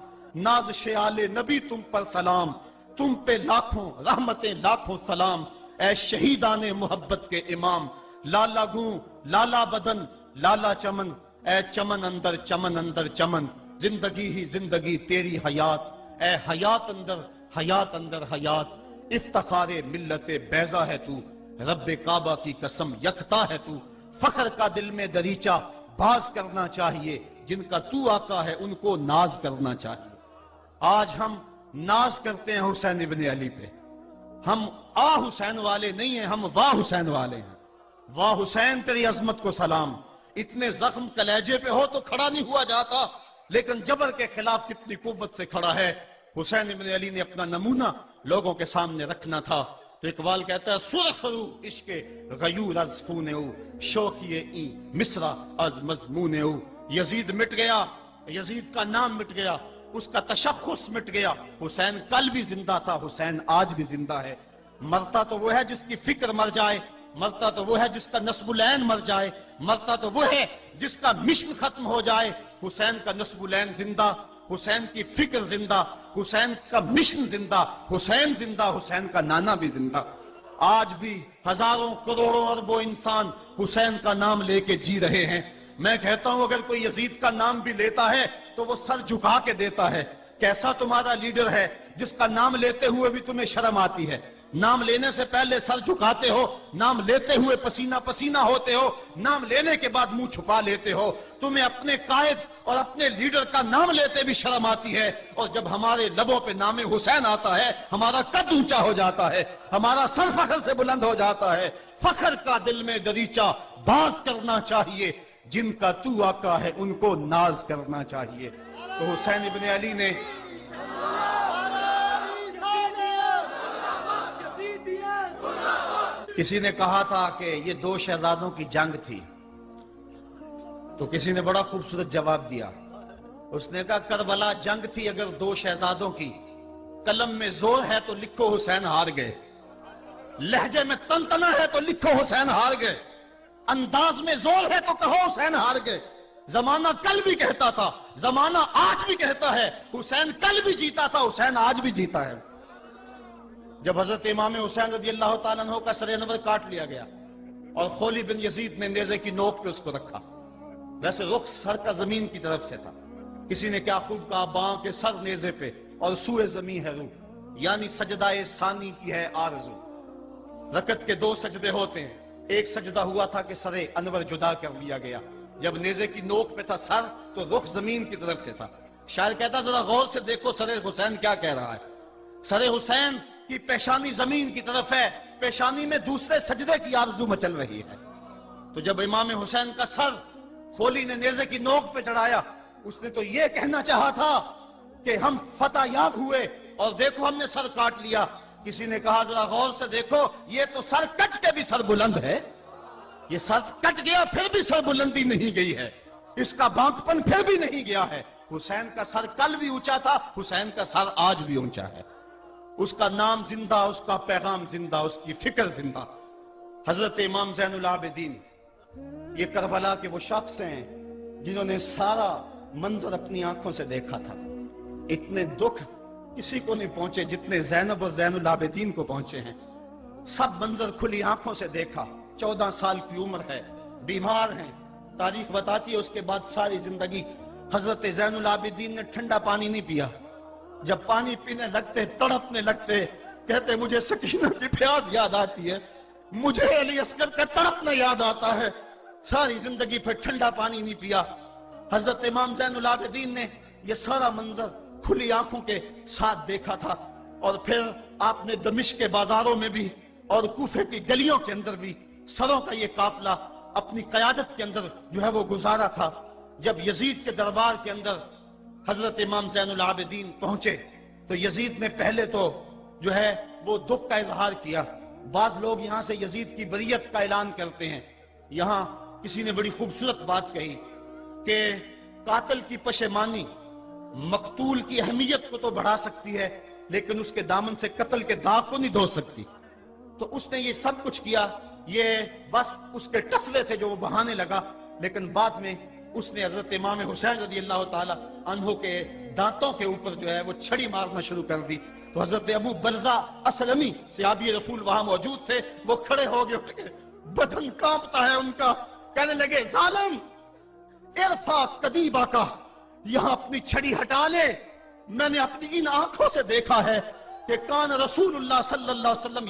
نازش آل نبی تم پر سلام، تم پہ لاکھوں رحمتیں لاکھوں سلام۔ اے شہیدان محبت کے امام، لالا گوں لالا بدن لالا چمن، اے چمن اندر چمن اندر چمن، زندگی ہی زندگی تیری حیات، اے حیات اندر حیات، افتخار ملت بیضا ہے تو، رب کعبہ کی قسم یکتا ہے تو، فخر کا دل میں دریچہ باز کرنا چاہیے، جن کا تو آقا ہے ان کو ناز کرنا چاہیے۔ آج ہم ناز کرتے ہیں حسین ابن علی پہ، ہم آ حسین والے نہیں ہیں، ہم واہ حسین والے ہیں۔ واہ حسین تیری عظمت کو سلام، اتنے زخم کلیجے پہ ہو تو کھڑا نہیں ہوا جاتا، لیکن جبر کے خلاف کتنی قوت سے کھڑا ہے۔ حسین ابن علی نے اپنا نمونہ لوگوں کے سامنے رکھنا تھا، تو اقبال کہتا ہے سرخ رو عشق غیور از خون او، شوخی این مصرع از مضمون او۔ یزید مٹ گیا، یزید کا نام مٹ گیا، اس کا تشخص مٹ گیا، حسین کل بھی زندہ تھا، حسین آج بھی زندہ ہے۔ مرتا تو وہ ہے جس کی فکر مر جائے، مرتا تو وہ ہے جس کا نصب العین مر جائے، مرتا تو وہ ہے جس کا مشن ختم ہو جائے۔ حسین کا نصب العین زندہ، حسین کی فکر زندہ، حسین کا مشن زندہ، حسین زندہ، حسین کا نانا بھی زندہ۔ آج بھی ہزاروں کروڑوں اربوں انسان حسین کا نام لے کے جی رہے ہیں۔ میں کہتا ہوں اگر کوئی یزید کا نام بھی لیتا ہے تو وہ سر جھکا کے دیتا ہے۔ کیسا تمہارا لیڈر ہے جس کا نام لیتے ہوئے بھی تمہیں شرم آتی ہے؟ نام لینے سے پہلے سر جھکاتے ہو، نام لیتے ہوئے پسینہ پسینہ ہوتے ہو، نام لینے کے بعد منہ چھپا لیتے ہو۔ تمہیں اپنے قائد اور اپنے لیڈر کا نام لیتے بھی شرم آتی ہے، اور جب ہمارے لبوں پہ نام حسین آتا ہے ہمارا قد اونچا ہو جاتا ہے، ہمارا سر فخر سے بلند ہو جاتا ہے۔ فخر کا دل میں دریچہ باز کرنا چاہیے، جن کا تو آقا ہے ان کو ناز کرنا چاہیے۔ تو حسین ابن علی نے کسی نے کہا تھا کہ یہ دو شہزادوں کی جنگ تھی، تو کسی نے بڑا خوبصورت جواب دیا، اس نے کہا کربلا جنگ تھی اگر دو شہزادوں کی، قلم میں زور ہے تو لکھو حسین ہار گئے، لہجے میں تنتنا ہے تو لکھو حسین ہار گئے، انداز میں زور ہے تو کہو حسین ہار گئے۔ زمانہ کل بھی کہتا تھا، زمانہ آج بھی کہتا ہے، حسین کل بھی جیتا تھا، حسین آج بھی جیتا ہے۔ جب حضرت امام حسین رضی اللہ تعالیٰ عنہ کا سر انور کاٹ لیا گیا اور خولی بن یزید نے نیزے کی نوک پہ اس کو رکھا، ویسے رخ سر کا زمین کی طرف سے تھا، کسی نے کیا خوب کہا باں کے سر نیزے پہ اور سوئے زمین ہے روح، یعنی سجدہ ثانی کی ہے آرزو۔ رکعت کے دو سجدے ہوتے ہیں، ایک سجدہ ہوا تھا کہ سر انور جدا کر لیا گیا، جب نیزے کی نوک پہ تھا سر تو رخ زمین کی طرف سے تھا۔ شاعر کہتا ذرا غور سے دیکھو سر حسین کیا کہہ رہا ہے، سر حسین کی پیشانی زمین کی طرف ہے، پیشانی میں دوسرے سجدے کی آرزو مچل رہی ہے۔ تو جب امام حسین کا سر خولی نے نیزے کی نوک پہ چڑھایا، اس نے تو یہ کہنا چاہا تھا کہ ہم فتح یاب ہوئے اور دیکھو ہم نے سر کاٹ لیا۔ کسی نے کہا ذرا غور سے دیکھو یہ تو سر کٹ کے بھی سر بلند ہے، یہ سر کٹ گیا پھر بھی سر بلندی نہیں گئی ہے، اس کا بانکپن پھر بھی نہیں گیا ہے۔ حسین کا سر کل بھی اونچا تھا، حسین کا سر آج بھی اونچا ہے، اس کا نام زندہ، اس کا پیغام زندہ، اس کی فکر زندہ۔ حضرت امام زین العابدین یہ کربلا کے وہ شخص ہیں جنہوں نے سارا منظر اپنی آنکھوں سے دیکھا تھا۔ اتنے دکھ کسی کو نہیں پہنچے جتنے زینب اور زین العابدین کو پہنچے ہیں۔ سب منظر کھلی آنکھوں سے دیکھا، 14 سال کی عمر ہے، بیمار ہیں، تاریخ بتاتی ہے اس کے بعد ساری زندگی حضرت زین العابدین نے ٹھنڈا پانی نہیں پیا، جب پانی پینے لگتے تڑپنے لگتے، کہتے مجھے سکینہ کی پیاس یاد آتی ہے، مجھے علی اصغر کا تڑپنا یاد آتا ہے، ساری زندگی پھر ٹھنڈا پانی نہیں پیا۔ حضرت امام زین العابدین نے یہ سارا منظر کھلی آنکھوں کے ساتھ دیکھا تھا، اور پھر آپ نے دمشق کے بازاروں میں بھی اور کوفے کی گلیوں کے اندر بھی سروں کا یہ قافلہ اپنی قیادت کے اندر جو ہے وہ گزارا تھا۔ جب یزید کے دربار کے اندر حضرت امام زین العابدین پہنچے تو یزید نے پہلے تو جو ہے وہ دکھ کا اظہار کیا۔ بعض لوگ یہاں سے یزید کی بریت کا اعلان کرتے ہیں۔ یہاں کسی نے بڑی خوبصورت بات کہی کہ قاتل کی پشیمانی مقتول کی اہمیت کو تو بڑھا سکتی ہے لیکن اس کے دامن سے قتل کے داغ کو نہیں دھو سکتی۔ تو اس نے یہ سب کچھ کیا، یہ بس اس کے ٹسوے تھے جو وہ بہانے لگا، لیکن بعد میں اس نے حضرت امام حسین رضی اللہ تعالی عنہ کے دانتوں کے اوپر جو ہے وہ چھڑی مارنا شروع کر دی۔ تو حضرت ابو برزہ اسلمی صحابی رسول وہاں موجود تھے، وہ کھڑے ہو گئے، اٹھ کے بدن کانپتا ہے ان کا، کہنے لگے ظالم ارفع قدیبہ کا، یہاں اپنی چھڑی ہٹا لے، میں نے اپنی ان آنکھوں سے دیکھا ہے کہ کان رسول اللہ صلی اللہ علیہ وسلم